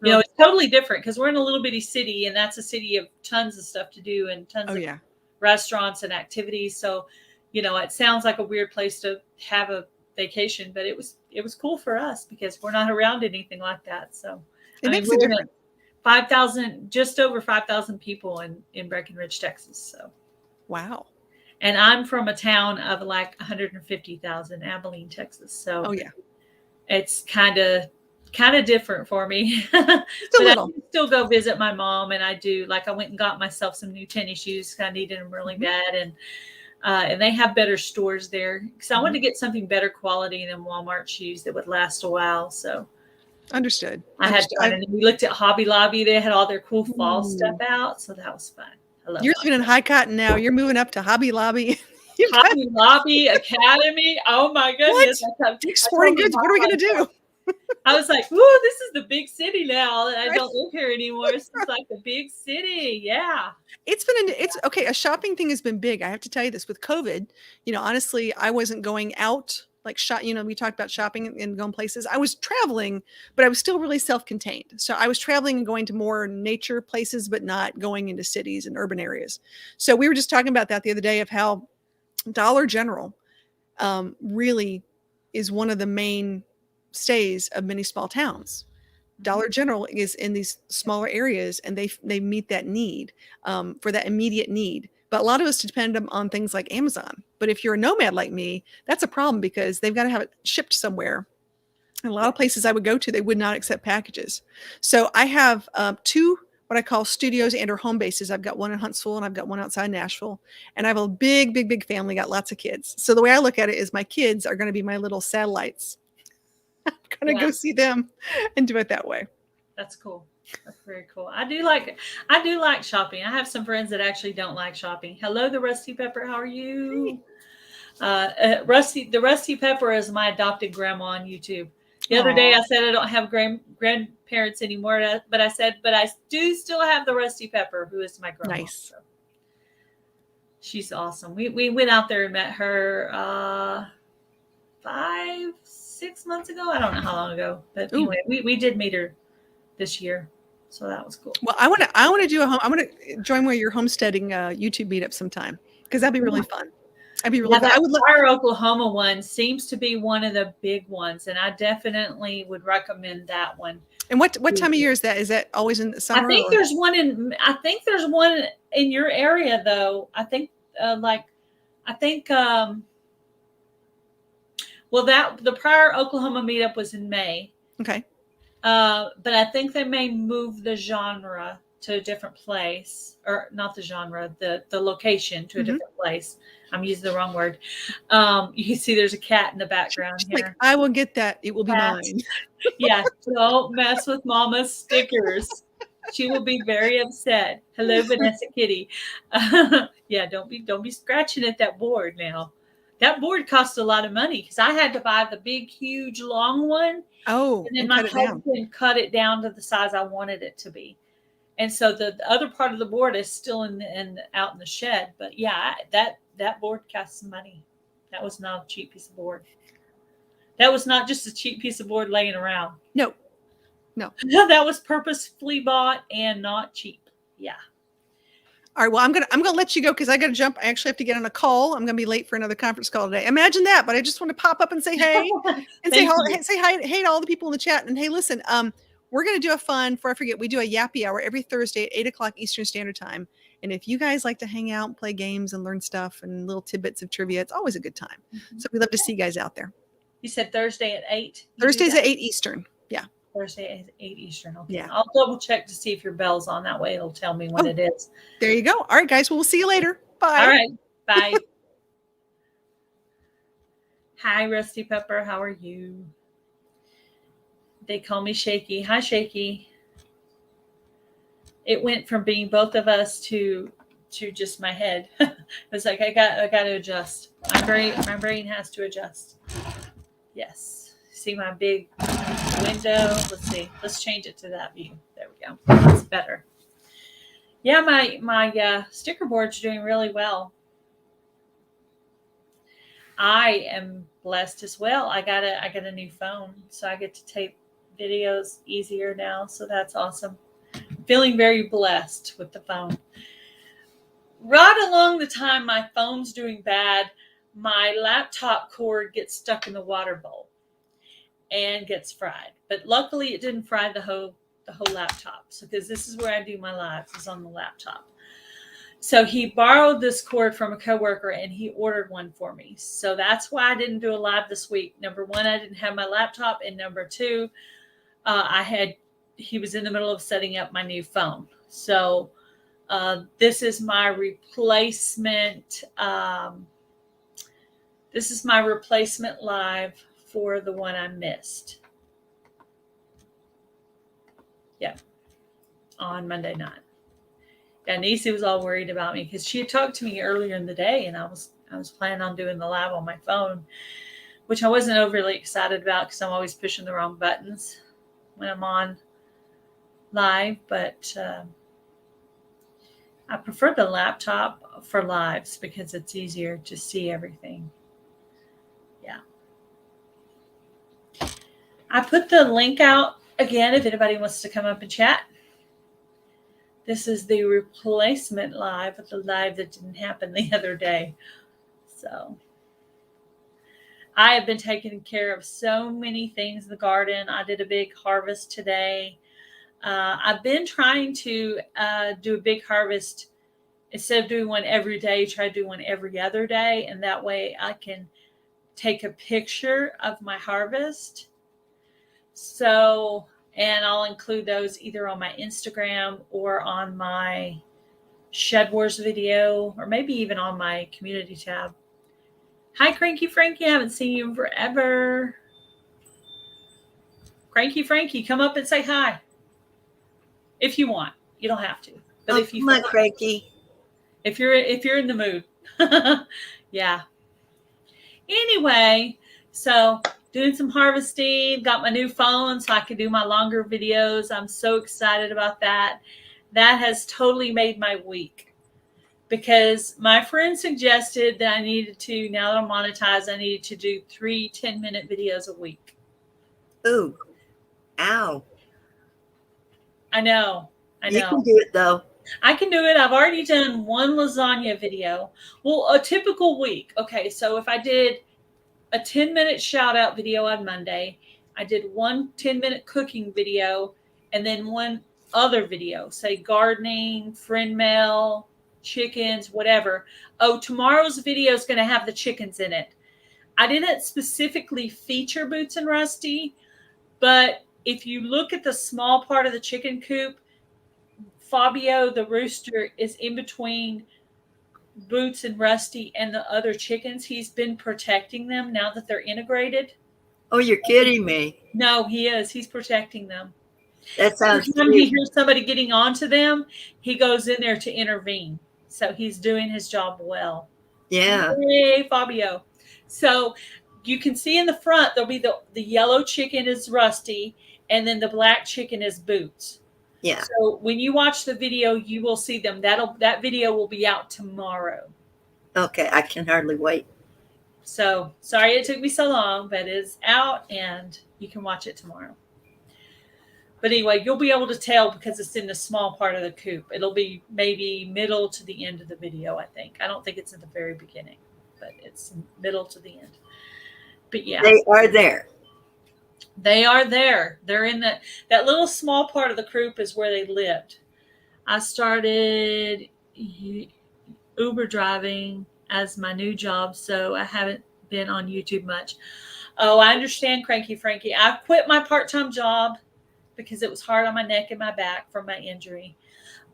You know, it's totally different because we're in a little bitty city, and that's a city of tons of stuff to do and tons of restaurants and activities. So, you know, it sounds like a weird place to have a vacation, but it was cool for us because we're not around anything like that. So it makes a difference. 5,000, just over 5,000 people in Breckenridge, Texas. So, wow. And I'm from a town of like 150,000, Abilene, Texas. So, it's kind of different for me. But I still go visit my mom, and I went and got myself some new tennis shoes. I needed them really bad, and they have better stores there because I wanted to get something better quality than Walmart shoes that would last a while. So. Understood. And we looked at Hobby Lobby. They had all their cool fall stuff out. So that was fun. You're living in High Cotton now. You're moving up to Hobby Lobby. Hobby Lobby, Academy. Oh my goodness. Sporting goods. What are we going to do? I was like, whoo, this is the big city now. And I don't live here anymore. It's like the big city. Yeah. It's okay. A shopping thing has been big. I have to tell you this with COVID, honestly, I wasn't going out. Like we talked about shopping and going places. I was traveling, but I was still really self-contained. So I was traveling and going to more nature places, but not going into cities and urban areas. So we were just talking about that the other day of how Dollar General really is one of the mainstays of many small towns. Dollar General is in these smaller areas, and they meet that need for that immediate need. But a lot of us depend on things like Amazon. But if you're a nomad like me, that's a problem because they've got to have it shipped somewhere. And a lot of places I would go to, they would not accept packages. So I have 2 what I call studios and or home bases. I've got one in Huntsville and I've got one outside Nashville. And I have a big, big, big family, got lots of kids. So the way I look at it is my kids are going to be my little satellites. I'm going to go see them and do it that way. That's cool. That's very cool. I do like shopping. I have some friends that actually don't like shopping. Hello, the Rusty Pepper. How are you? The Rusty Pepper is my adopted grandma on YouTube. The other day I said I don't have grandparents anymore, but I do still have the Rusty Pepper, who is my grandma. Nice. She's awesome. We went out there and met her 5-6 months ago. I don't know how long ago, but Ooh. anyway, we did meet her this year, so that was cool. Well, I want to do I want to join one of your homesteading YouTube meetups sometime, because that'd be really fun. That'd be really fun. That I would Fire, Oklahoma one seems to be one of the big ones, and I definitely would recommend that one. And what time of year is that? Is that always in the summer? I think there's one in your area though. I think well, that the prior Oklahoma meetup was in May. Okay. But I think they may move the genre to a different place, or not the genre, the location to a different place. I'm using the wrong word. You can see there's a cat in the background She's here. like, I will get that. It will be mine. Yeah, don't mess with Mama's stickers. She will be very upset. Hello, Vanessa Kitty. Yeah, don't be scratching at that board now. That board cost a lot of money because I had to buy the big, huge, long one. Oh, and then my husband cut it down to the size I wanted it to be. And so the other part of the board is still out in the shed. But yeah, that board cost some money. That was not a cheap piece of board. That was not just a cheap piece of board laying around. No. That was purposefully bought and not cheap. Yeah. All right. Well, I'm gonna let you go because I gotta jump. I actually have to get on a call. I'm gonna be late for another conference call today. Imagine that, but I just want to pop up and say hey and say hi to all the people in the chat. And hey, listen, we're gonna do a fun. Before I forget, we do a Yappy Hour every Thursday at 8:00 Eastern Standard Time. And if you guys like to hang out and play games and learn stuff and little tidbits of trivia, it's always a good time. So we love to see you guys out there. You said Thursday at 8. Thursdays at 8 Eastern. Yeah. Thursday at 8 Eastern. Okay. Yeah. I'll double check to see if your bell's on. That way it'll tell me when it is. There you go. All right, guys. Well, we'll see you later. Bye. All right. Bye. Hi, Rusty Pepper. How are you? They call me Shaky. Hi, Shaky. It went from being both of us to just my head. It was like I got to adjust. My brain has to adjust. Yes. See my big window. Let's see. Let's change it to that view. There we go. That's better. Yeah, my sticker board's doing really well. I am blessed as well. I got a new phone, so I get to tape videos easier now. So that's awesome. Feeling very blessed with the phone. Right along the time my phone's doing bad, my laptop cord gets stuck in the water bowl and gets fried. But luckily it didn't fry the whole laptop. So because this is where I do my lives, is on the laptop. So he borrowed this cord from a coworker and he ordered one for me. So that's why I didn't do a live this week. Number one, I didn't have my laptop, and number two, he was in the middle of setting up my new phone. So this is my replacement. This is my replacement live for the one I missed. Yeah, on Monday night. Yeah, Nisi was all worried about me because she had talked to me earlier in the day, and I was planning on doing the live on my phone, which I wasn't overly excited about because I'm always pushing the wrong buttons when I'm on live. But I prefer the laptop for lives because it's easier to see everything. Yeah. I put the link out again if anybody wants to come up and chat. This is the replacement live of the live that didn't happen the other day. So I have been taking care of so many things in the garden. I did a big harvest today. I've been trying to do a big harvest instead of doing one every day, try to do one every other day. And that way I can take a picture of my harvest. So, and I'll include those either on my Instagram or on my Shed Wars video, or maybe even on my community tab. Hi, Cranky Frankie. I haven't seen you in forever. Cranky Frankie, come up and say hi. If you want. You don't have to. But if you want, Cranky. If you're in the mood. Yeah. Anyway, so doing some harvesting, got my new phone so I can do my longer videos. I'm so excited about that. That has totally made my week because my friend suggested that I needed to, now that I'm monetized, I needed to do 3 10-minute videos a week. Ooh, ow. I know. You can do it though. I can do it. I've already done one lasagna video. Well, a typical week. Okay, so if I did a 10-minute shout out video on Monday, I did one 10-minute cooking video, and then one other video, say gardening, friend mail, chickens, whatever. Oh, tomorrow's video is going to have the chickens in it. I didn't specifically feature Boots and Rusty, but if you look at the small part of the chicken coop, Fabio the rooster is in between Boots and Rusty and the other chickens. He's been protecting them now that they're integrated. Oh, you're kidding me. No, he is. He's protecting them. That sounds Every time he sweet. hears somebody getting onto them, he goes in there to intervene. So he's doing his job well. Yeah. Yay, Fabio. So you can see in the front, there'll be the yellow chicken is Rusty, and then the black chicken is Boots. Yeah. So when you watch the video, you will see them. That video will be out tomorrow. Okay, I can hardly wait. So sorry it took me so long, but it's out and you can watch it tomorrow. But anyway, you'll be able to tell because it's in the small part of the coop. It'll be maybe middle to the end of the video, I think. I don't think it's at the very beginning, but it's middle to the end. But yeah. They are there. They are there. They're in that little small part of the coop is where they lived. I started Uber driving as my new job, so I haven't been on YouTube much. Oh, I understand, Cranky Frankie. I quit my part-time job because it was hard on my neck and my back from my injury.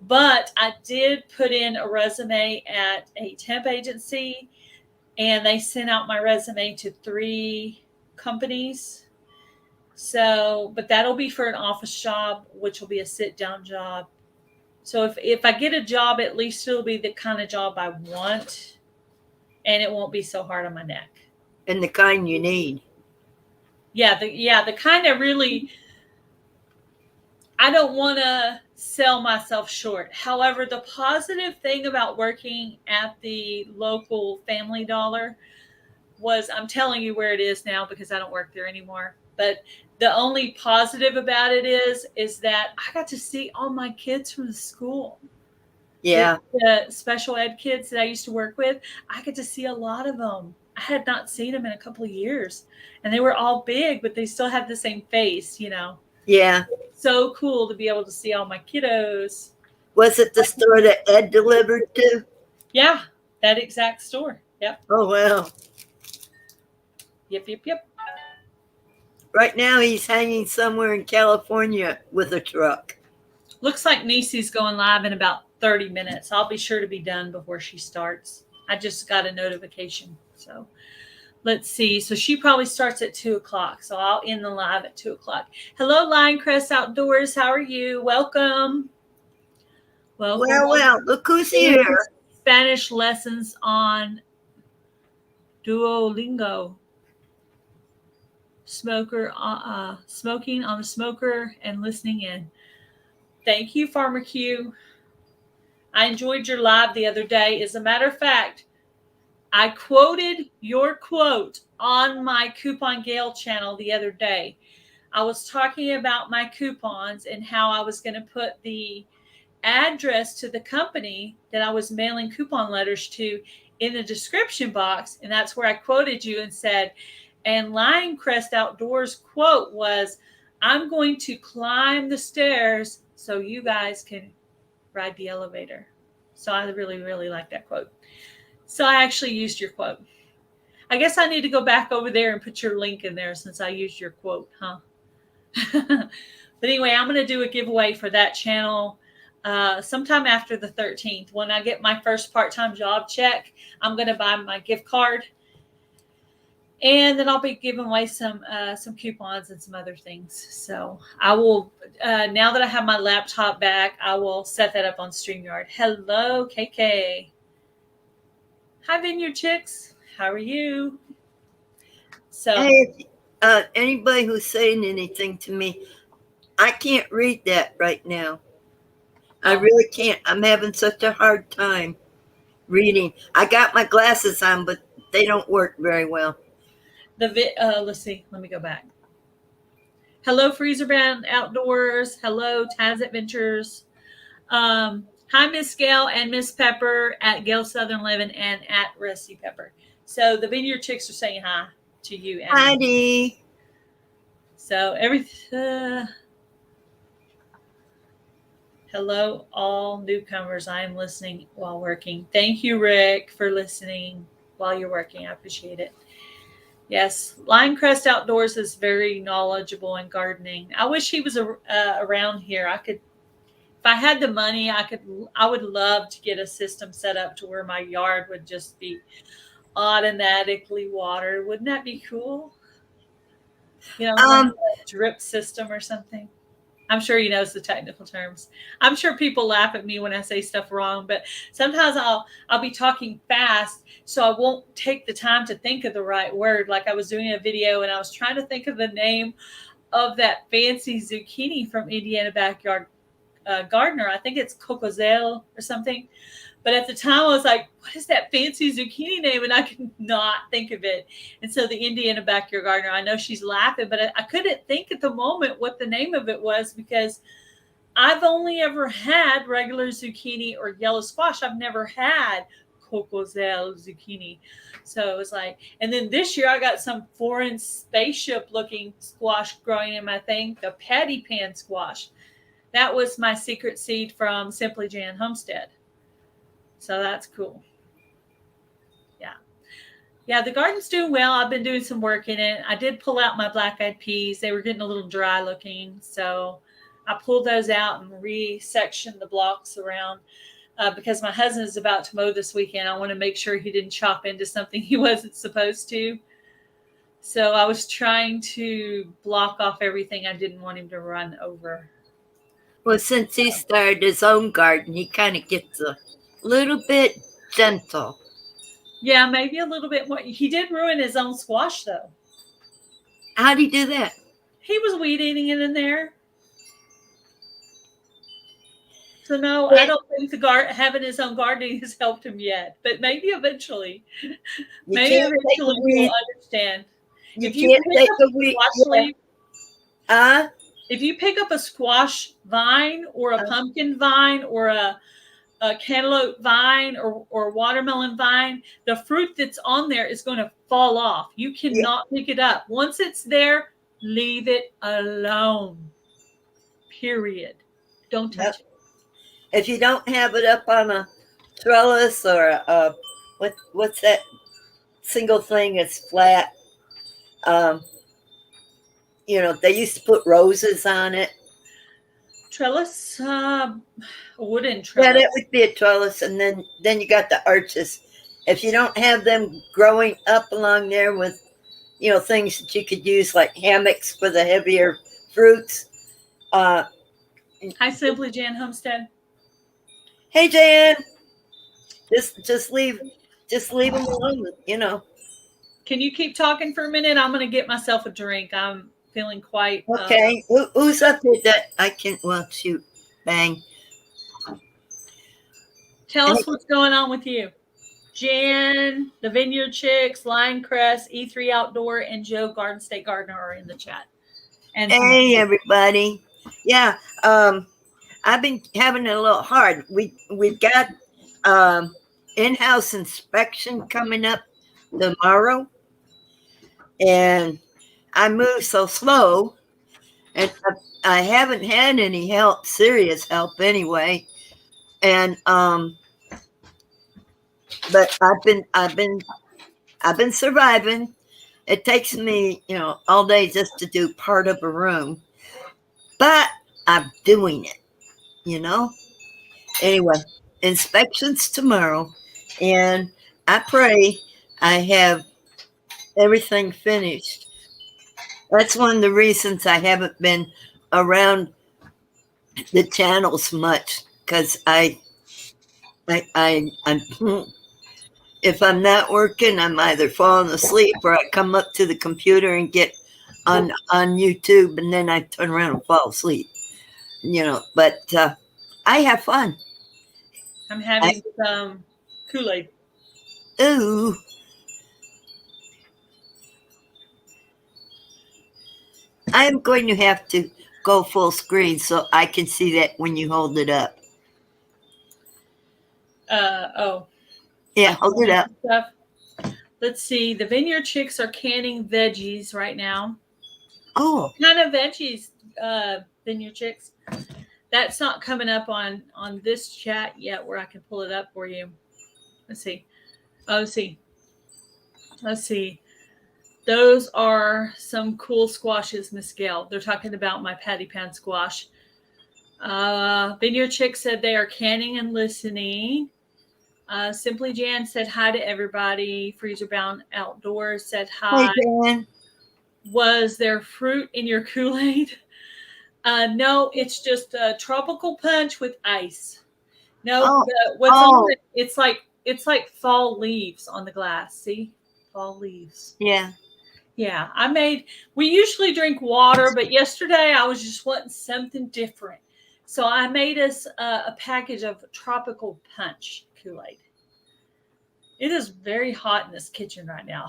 But I did put in a resume at a temp agency, and they sent out my resume to 3 companies. So, but that'll be for an office job, which will be a sit-down job. So if I get a job, at least it'll be the kind of job I want, and it won't be so hard on my neck. And the kind you need. Yeah, the kind of really, I don't want to sell myself short. However, the positive thing about working at the local Family Dollar was, I'm telling you where it is now because I don't work there anymore. But the only positive about it is that I got to see all my kids from the school. Yeah. The special ed kids that I used to work with, I get to see a lot of them. I had not seen them in a couple of years. And they were all big, but they still had the same face, you know. Yeah. So cool to be able to see all my kiddos. Was it the store that Ed delivered to? Yeah, that exact store. Yep. Oh, well. Yep. Right now he's hanging somewhere in California with a truck. Looks like Niecy's going live in about 30 minutes. I'll be sure to be done before she starts. I just got a notification. So let's see. So she probably starts at 2 o'clock. So I'll end the live at 2 o'clock. Hello, Lionecrest Outdoors. How are you? Welcome. Well, look who's here. Spanish lessons on Duolingo. Smoking on the smoker and listening in. Thank you, Farmer Q. I enjoyed your live the other day. As a matter of fact, I quoted your quote on my Coupon Gail channel the other day. I was talking about my coupons and how I was going to put the address to the company that I was mailing coupon letters to in the description box. And that's where I quoted you and said, and Lionecrest Outdoors quote was, I'm going to climb the stairs so you guys can ride the elevator. So I really, really like that quote. So I actually used your quote. I guess I need to go back over there and put your link in there since I used your quote, huh? But anyway, I'm going to do a giveaway for that channel sometime after the 13th. When I get my first part-time job check, I'm going to buy my gift card. And then I'll be giving away some coupons and some other things. So I will, now that I have my laptop back, I will set that up on StreamYard. Hello, KK. Hi, Vineyard Chicks. How are you? So, hey, anybody who's saying anything to me, I can't read that right now. I really can't. I'm having such a hard time. reading. I got my glasses on, but they don't work very well. Let's see. Let me go back. Hello, Freezer Band Outdoors. Hello, Taz Adventures. Hi, Miss Gail and Miss Pepper at Gail Southern Living and at Rusty Pepper. So the Vineyard Chicks are saying hi to you. And Hi, Dee. so hello, all newcomers. I am listening while working. Thank you, Rick, for listening while you're working. I appreciate it. Yes, Linecrest Outdoors is very knowledgeable in gardening. I wish he was around here. If I had the money, I would love to get a system set up to where my yard would just be automatically watered. Wouldn't that be cool? Like a drip system or something. I'm sure he knows the technical terms. I'm sure people laugh at me when I say stuff wrong, but sometimes I'll be talking fast, so I won't take the time to think of the right word. Like I was doing a video and I was trying to think of the name of that fancy zucchini from Indiana Backyard Gardener. I think it's Cocozel or something. But at the time, I was like, what is that fancy zucchini name? And I could not think of it. And so the Indiana Backyard Gardener, I know she's laughing, but I couldn't think at the moment what the name of it was because I've only ever had regular zucchini or yellow squash. I've never had Cocozel zucchini. So it was like, and then this year I got some foreign spaceship looking squash growing in my thing, the patty pan squash. That was my secret seed from Simply Jan Homestead. So that's cool. Yeah, the garden's doing well. I've been doing some work in it. I did pull out my black-eyed peas. They were getting a little dry looking. So I pulled those out and re-sectioned the blocks around because my husband is about to mow this weekend. I want to make sure he didn't chop into something he wasn't supposed to. So I was trying to block off everything I didn't want him to run over. Well, since he started his own garden, he kind of gets a little bit gentle. Yeah, maybe a little bit more. He did ruin his own squash, though. How'd he do that? He was weed eating it in there. So no, I don't think having his own gardening has helped him yet. But maybe eventually, he'll understand. If you pick up a squash leaf, if you pick up a squash vine or a pumpkin vine or a cantaloupe vine or watermelon vine, the fruit that's on there is going to fall off. You cannot pick it up. Once it's there, leave it alone. Period. Don't touch it. If you don't have it up on a trellis or a what's that single thing that's flat? They used to put roses on it. Trellis, wooden trellis. Yeah, that would be a trellis, and then you got the arches. If you don't have them growing up along there with, things that you could use like hammocks for the heavier fruits. Hi, Simply Jan Homestead. Hey, Jan. Just leave them alone. Can you keep talking for a minute? I'm going to get myself a drink. I'm feeling quite okay. Who's up here that I can? Well, shoot, bang. Tell us what's going on with you. Jan, the Vineyard Chicks, Linecrest, E3 Outdoor, and Joe Garden State Gardener are in the chat. And hey, everybody. Yeah, I've been having it a little hard. We've got in-house inspection coming up tomorrow, and I move so slow, and I haven't had any serious help anyway. And but I've been surviving. It takes me, all day just to do part of a room, but I'm doing it. Anyway, inspections tomorrow, and I pray I have everything finished. That's one of the reasons I haven't been around the channels much, because I'm if I'm not working, I'm either falling asleep or I come up to the computer and get on YouTube, and then I turn around and fall asleep. But I have fun. I'm having some Kool-Aid. Ooh. I'm going to have to go full screen so I can see that when you hold it up. Oh. Yeah, hold it up. Stuff. Let's see. The Vineyard Chicks are canning veggies right now. Oh. What kind of veggies, Vineyard Chicks? That's not coming up on this chat yet where I can pull it up for you. Let's see. Oh, see. Let's see. Those are some cool squashes, Miss Gail. They're talking about my patty pan squash. Vineyard Chick said they are canning and listening. Simply Jan said hi to everybody. Freezer Bound Outdoors said hi. Hey, Jan. Was there fruit in your Kool-Aid? No, it's just a tropical punch with ice. No, what's on it? It's like fall leaves on the glass. See, fall leaves. Yeah. Yeah, we usually drink water, but yesterday I was just wanting something different. So I made us a package of tropical punch Kool-Aid. It is very hot in this kitchen right now.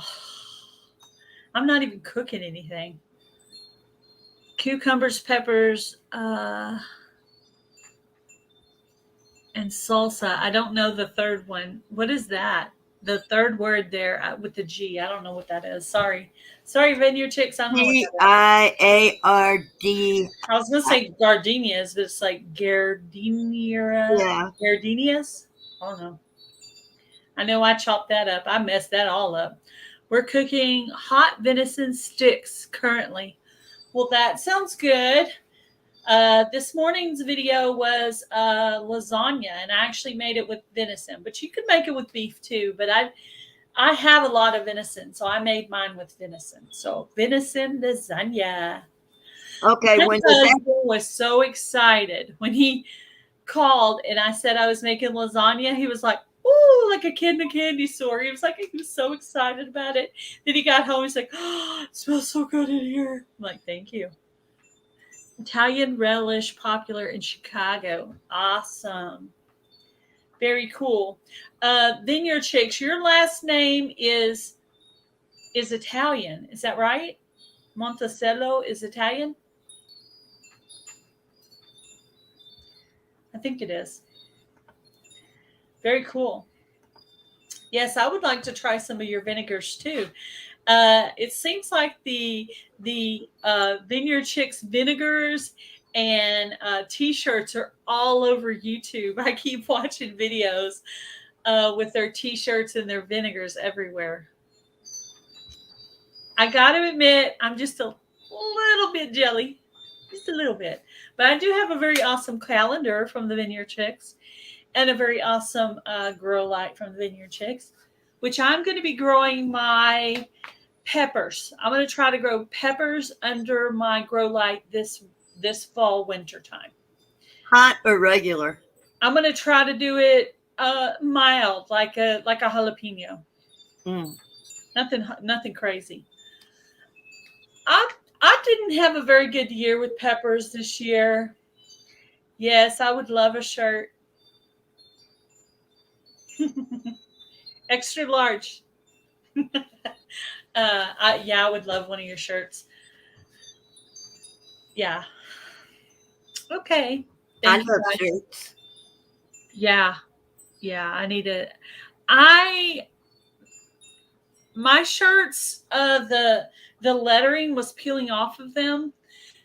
I'm not even cooking anything. Cucumbers, peppers, and salsa. I don't know the third one. What is that? The third word there with the G. I don't know what that is. Sorry, Vineyard Chicks. I don't know what that is. Giard. I was going to say gardenias, but it's like gardenia. Yeah. Gardenias? I don't know. I know I chopped that up. I messed that all up. We're cooking hot venison sticks currently. Well, that sounds good. This morning's video was lasagna, and I actually made it with venison, but you could make it with beef too. But I have a lot of venison, so I made mine with venison. So venison lasagna. Okay. My When husband was so excited when he called and I said I was making lasagna. He was like, "Ooh, like a kid in a candy store." He was so excited about it. Then he got home. He's like, "Oh, it smells so good in here." I'm like, "Thank you." Italian relish popular in Chicago. Awesome. Very cool. Vineyard Chicks, your last name is Italian. Is that right? Monticello is Italian? I think it is. Very cool. Yes, I would like to try some of your vinegars too. It seems like the Vineyard Chicks vinegars and T-shirts are all over YouTube. I keep watching videos with their T-shirts and their vinegars everywhere. I got to admit, I'm just a little bit jelly, just a little bit. But I do have a very awesome calendar from the Vineyard Chicks and a very awesome grow light from the Vineyard Chicks, which I'm going to be growing my peppers. I'm going to try to grow peppers under my grow light this fall winter time. Hot or regular? I'm going to try to do it mild, like a jalapeno. Nothing crazy. I didn't have a very good year with peppers this year. Yes, I would love a shirt. Extra large. I would love one of your shirts. Yeah. Okay. I love shirts. Yeah. I need it. My shirts, the lettering was peeling off of them.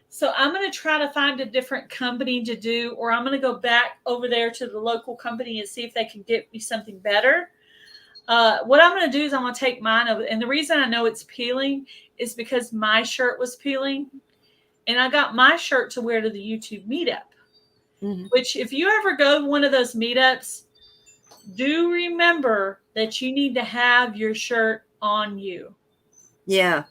So I'm going to try to find a different company to do, or I'm going to go back over there to the local company and see if they can get me something better. What I'm going to do is I'm going to take mine over. And the reason I know it's peeling is because my shirt was peeling. And I got my shirt to wear to the YouTube meetup. Mm-hmm. Which, if you ever go to one of those meetups, do remember that you need to have your shirt on you. Yeah.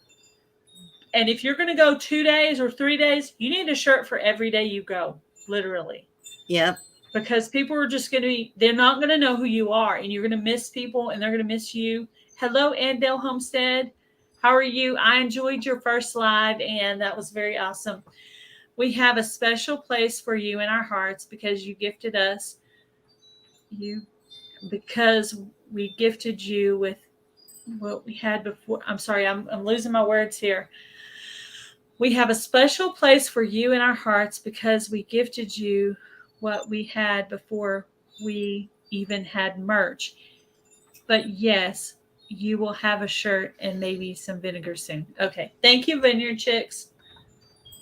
And if you're going to go 2 days or 3 days, you need a shirt for every day you go, literally. Yep. Because people are just going to they're not going to know who you are, and you're going to miss people, and they're going to miss you. Hello, Andale Homestead. How are you? I enjoyed your first live, and that was very awesome. We have a special place for you in our hearts because you gifted us. You because we gifted you with what we had before. I'm sorry, I'm losing my words here. We have a special place for you in our hearts because we gifted you what we had before we even had merch. But yes, you will have a shirt and maybe some vinegar soon. Okay. Thank you, Vineyard Chicks.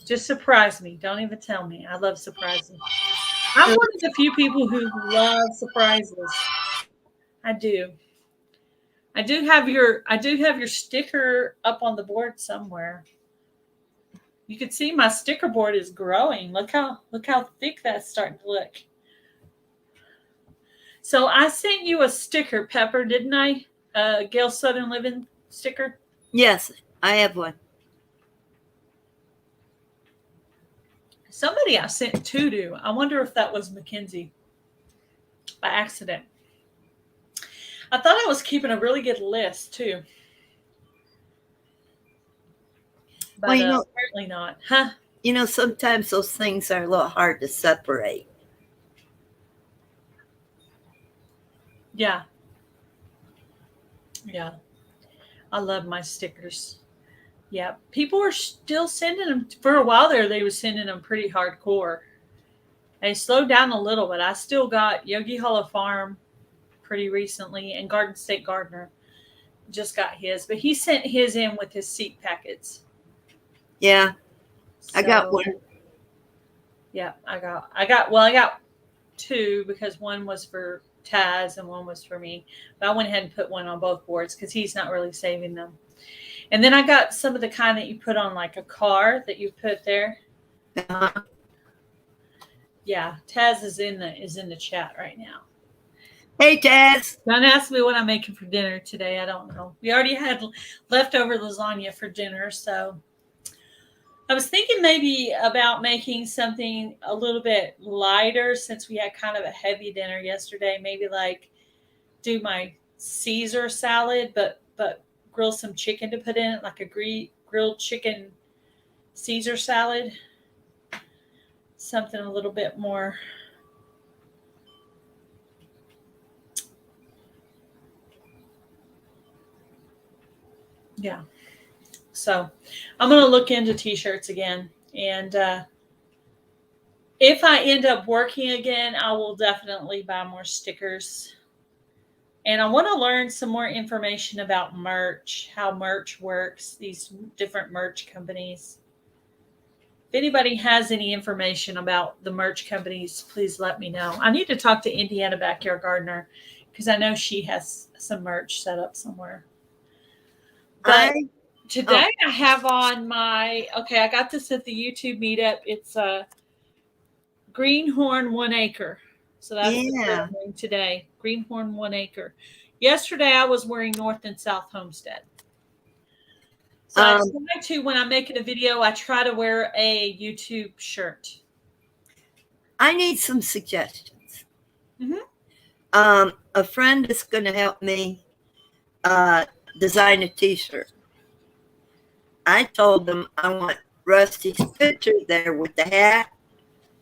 Just surprise me. Don't even tell me. I love surprises. I'm one of the few people who love surprises. I do. I do have your sticker up on the board somewhere. You can see my sticker board is growing. Look how thick that's starting to look. So I sent you a sticker, Pepper, didn't I? Gail Southern Living sticker. Yes, I have one. Somebody I sent two to. I wonder if that was Mackenzie by accident. I thought I was keeping a really good list too. But Well, apparently not. Huh? Sometimes those things are a little hard to separate. Yeah. Yeah. I love my stickers. Yeah. People are still sending them. For a while there, they were sending them pretty hardcore. They slowed down a little, but I still got Yogi Hollow Farm pretty recently, and Garden State Gardener just got his. But he sent his in with his seed packets. Yeah. So, I got one. Yeah, I got two because one was for Taz and one was for me. But I went ahead and put one on both boards because he's not really saving them. And then I got some of the kind that you put on like a car that you put there. Uh-huh. Yeah, Taz is in the chat right now. Hey, Taz. Don't ask me what I'm making for dinner today. I don't know. We already had leftover lasagna for dinner, so I was thinking maybe about making something a little bit lighter since we had kind of a heavy dinner yesterday. Maybe like do my Caesar salad, but grill some chicken to put in it, like a grilled chicken Caesar salad. Something a little bit more. Yeah. So I'm going to look into t-shirts again. And if I end up working again, I will definitely buy more stickers. And I want to learn some more information about merch, how merch works, these different merch companies. If anybody has any information about the merch companies, please let me know. I need to talk to Indiana Backyard Gardener because I know she has some merch set up somewhere. But today I have on I got this at the YouTube meetup. It's a Greenhorn 1 acre. So that's what I'm wearing today. Greenhorn 1 acre. Yesterday I was wearing North and South Homestead. So I try to, when I'm making a video, I try to wear a YouTube shirt. I need some suggestions. Mm-hmm. A friend is going to help me design a t-shirt. I told them I want Rusty's picture there with the hat,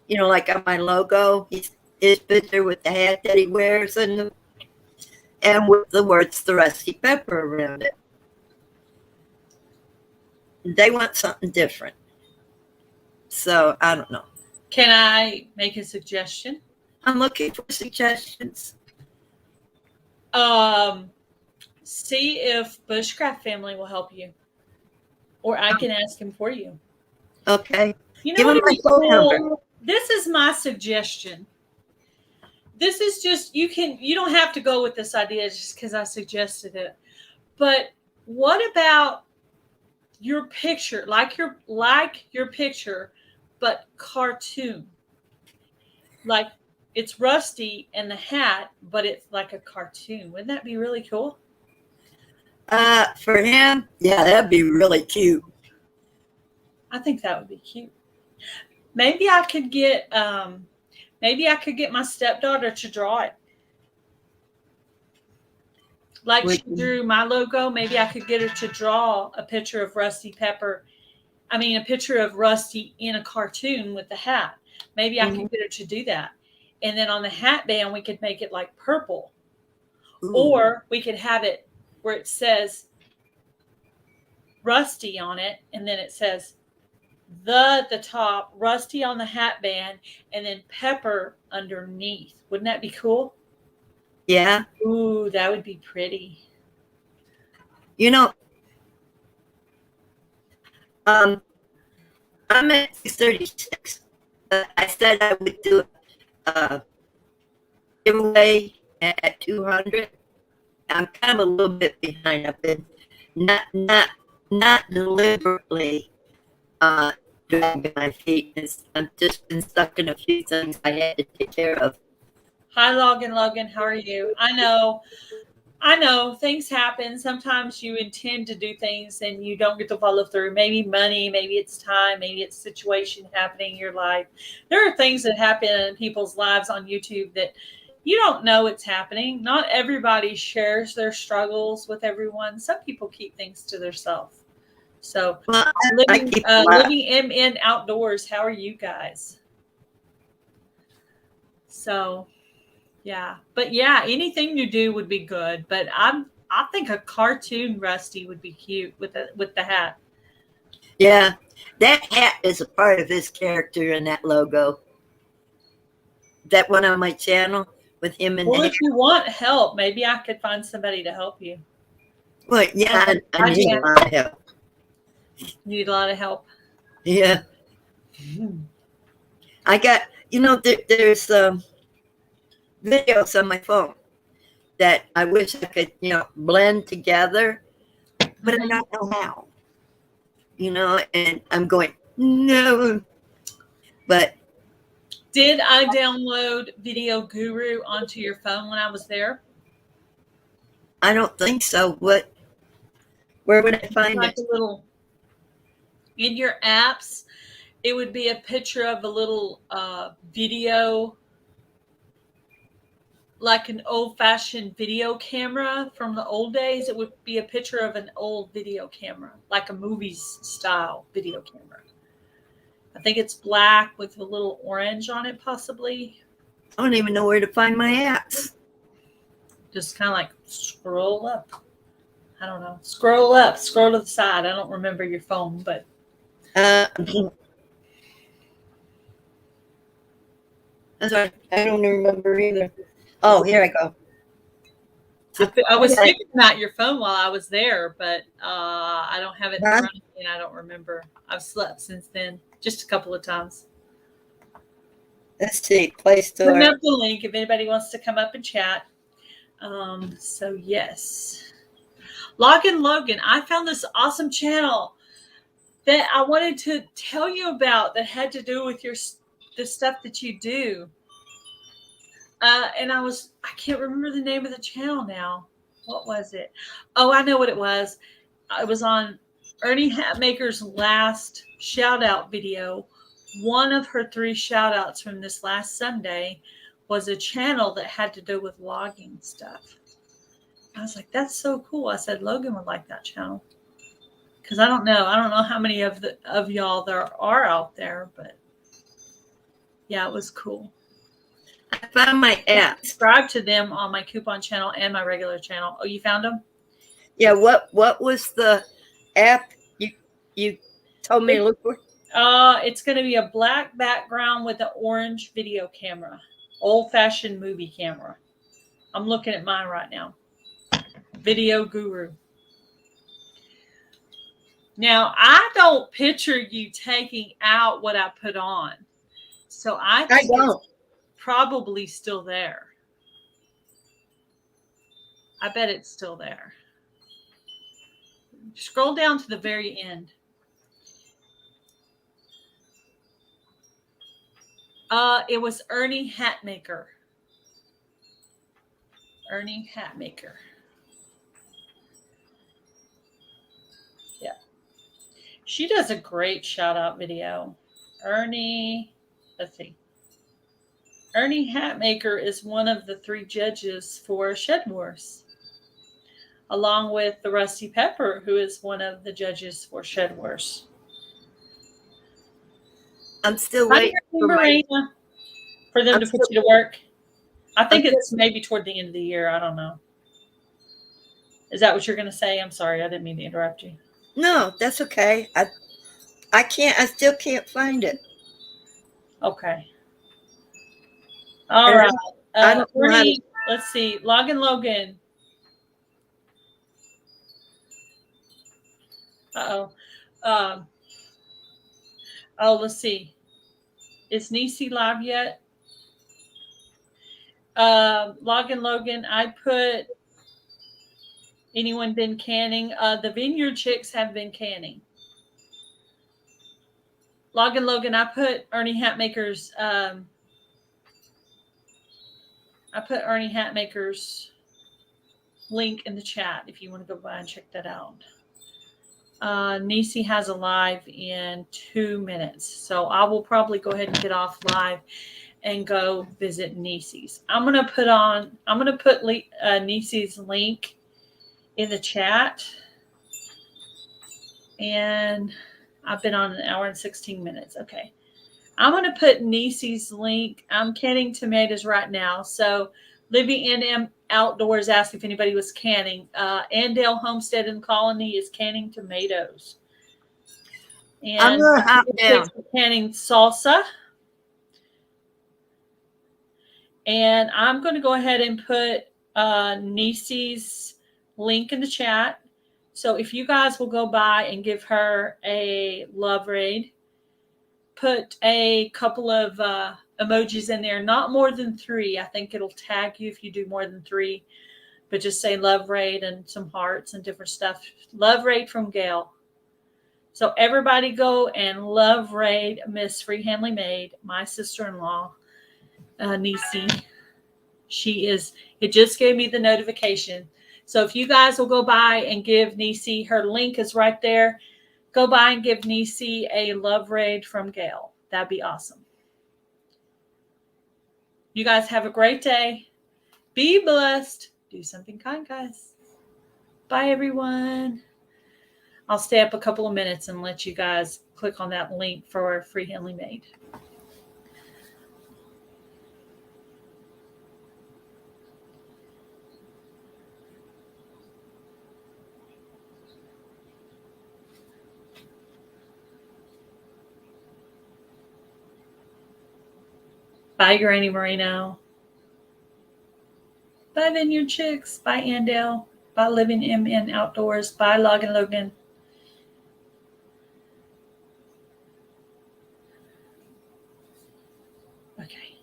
like on my logo, his picture with the hat that he wears and with the words "The Rusty Pepper" around it. They want something different. So I don't know. Can I make a suggestion? I'm looking for suggestions. See if Bushcraft Family will help you. Or I can ask him for you. Okay. You know what? Cool? This is my suggestion. This is just you don't have to go with this idea just because I suggested it. But what about your picture, like your picture, but cartoon? Like it's Rusty and the hat, but it's like a cartoon. Wouldn't that be really cool? For him, yeah, that'd be really cute. I think that would be cute. Maybe I could get my stepdaughter to draw it. Like she drew my logo, maybe I could get her to draw a picture of Rusty Pepper. I mean, a picture of Rusty in a cartoon with the hat. Maybe I could get her to do that. And then on the hat band, we could make it like purple. Ooh. Or we could have it where it says Rusty on it, and then it says at the top, Rusty on the hat band, and then Pepper underneath. Wouldn't that be cool? Yeah. Ooh, that would be pretty. You know, I'm at 636. I said I would do a giveaway at 200. I'm kind of a little bit behind. I've been not deliberately dragging my feet. I've just been stuck in a few things I had to take care of. Hi, Logan. How are you? I know things happen. Sometimes you intend to do things and you don't get to follow through. Maybe money, maybe it's time, maybe it's situation happening in your life. There are things that happen in people's lives on YouTube that you don't know it's happening. Not everybody shares their struggles with everyone. Some people keep things to themselves. So, Well, living MN Outdoors, how are you guys? So, yeah, but yeah, anything you do would be good. But I think a cartoon Rusty would be cute with the hat. Yeah, that hat is a part of his character in that logo. That one on my channel with him and Well, the if you want help, maybe I could find somebody to help you. well, yeah, I need a lot of help. You need a lot of help. Yeah, I got there's videos on my phone that I wish I could blend together, but I don't know how. And I'm going no, but Did I download Video Guru onto your phone when I was there? I don't think so. Where would I find Like it? a little in your apps, it would be a picture of a little video, like an old-fashioned video camera from the old days. It would be a picture of an old video camera, like a movies style video camera. I think it's black with a little orange on it, possibly. I don't even know where to find my apps. Just kind of like scroll up. I don't know. Scroll up, scroll to the side. I don't remember your phone, but that's right. I don't remember either. Oh, here I go. I was thinking about your phone while I was there, but I don't have it in front of me, and I don't remember. I've slept since then, just a couple of times. Let's see, Play Store. Put up the link if anybody wants to come up and chat. So yes, Logan, I found this awesome channel that I wanted to tell you about that had to do with the stuff that you do. And I can't remember the name of the channel now. What was it? Oh, I know what it was. It was on Ernie Hatmaker's last shout out video. One of her 3 shout outs from this last Sunday was a channel that had to do with logging stuff. I was like, that's so cool. I said, Logan would like that channel. Because I don't know how many of y'all there are out there, but yeah, it was cool. I found my app. Subscribe to them on my coupon channel and my regular channel. Oh, you found them? Yeah. What was the app you told me to look for? It's going to be a black background with an orange video camera, old-fashioned movie camera. I'm looking at mine right now. Video Guru. Now, I don't picture you taking out what I put on, so I think it's probably still there. I bet it's still there. Scroll down to the very end. It was Ernie Hatmaker. Ernie Hatmaker. Yeah. She does a great shout out video. Ernie, let's see. Ernie Hatmaker is one of the 3 judges for Shed Wars, along with the Rusty Pepper, who is one of the judges for Shed Wars. I'm still waiting for them to put you to work. I think it's maybe toward the end of the year. I don't know. Is that what you're going to say? I'm sorry. I didn't mean to interrupt you. No, that's okay. I still can't find it. Okay. All And right. I don't know how to. Bernie, let's see. Logan. Uh-oh. Um, oh, let's see. Is Nisi live yet? Logan, I put anyone been canning? The Vineyard Chicks have been canning. Logan, I put Ernie Hatmaker's link in the chat if you want to go by and check that out. Nisi has a live in 2 minutes, so I will probably go ahead and get off live and go visit Nisi's. I'm gonna put Nisi's link in the chat, and I've been on 1 hour and 16 minutes. Okay, I'm gonna put Nisi's link. I'm canning tomatoes right now, so Living in Outdoors asked if anybody was canning. Andale Homestead and Colony is canning tomatoes. And I'm gonna hop down. Canning salsa. And I'm going to go ahead and put Nisi's link in the chat. So if you guys will go by and give her a love raid, put a couple of emojis in there, not more than 3. I think it'll tag you if you do more than 3, but just say love raid and some hearts and different stuff. Love raid from Gail. So everybody go and love raid Miss Freehandly Maid, my sister-in-law, Nisi. It just gave me the notification. So if you guys will go by and give Nisi, her link is right there. Go by and give Nisi a love raid from Gail. That'd be awesome. You guys have a great day. Be blessed. Do something kind, guys. Bye, everyone. I'll stay up a couple of minutes and let you guys click on that link for Freehandly Maid. Bye, Granny Marino. Bye, Vineyard Chicks. Bye, Andale. Bye, Living in Outdoors. Bye, Logan. Okay.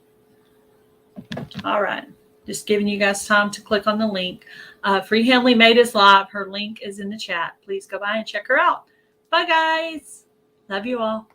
All right. Just giving you guys time to click on the link. Freehandly Maid is live. Her link is in the chat. Please go by and check her out. Bye, guys. Love you all.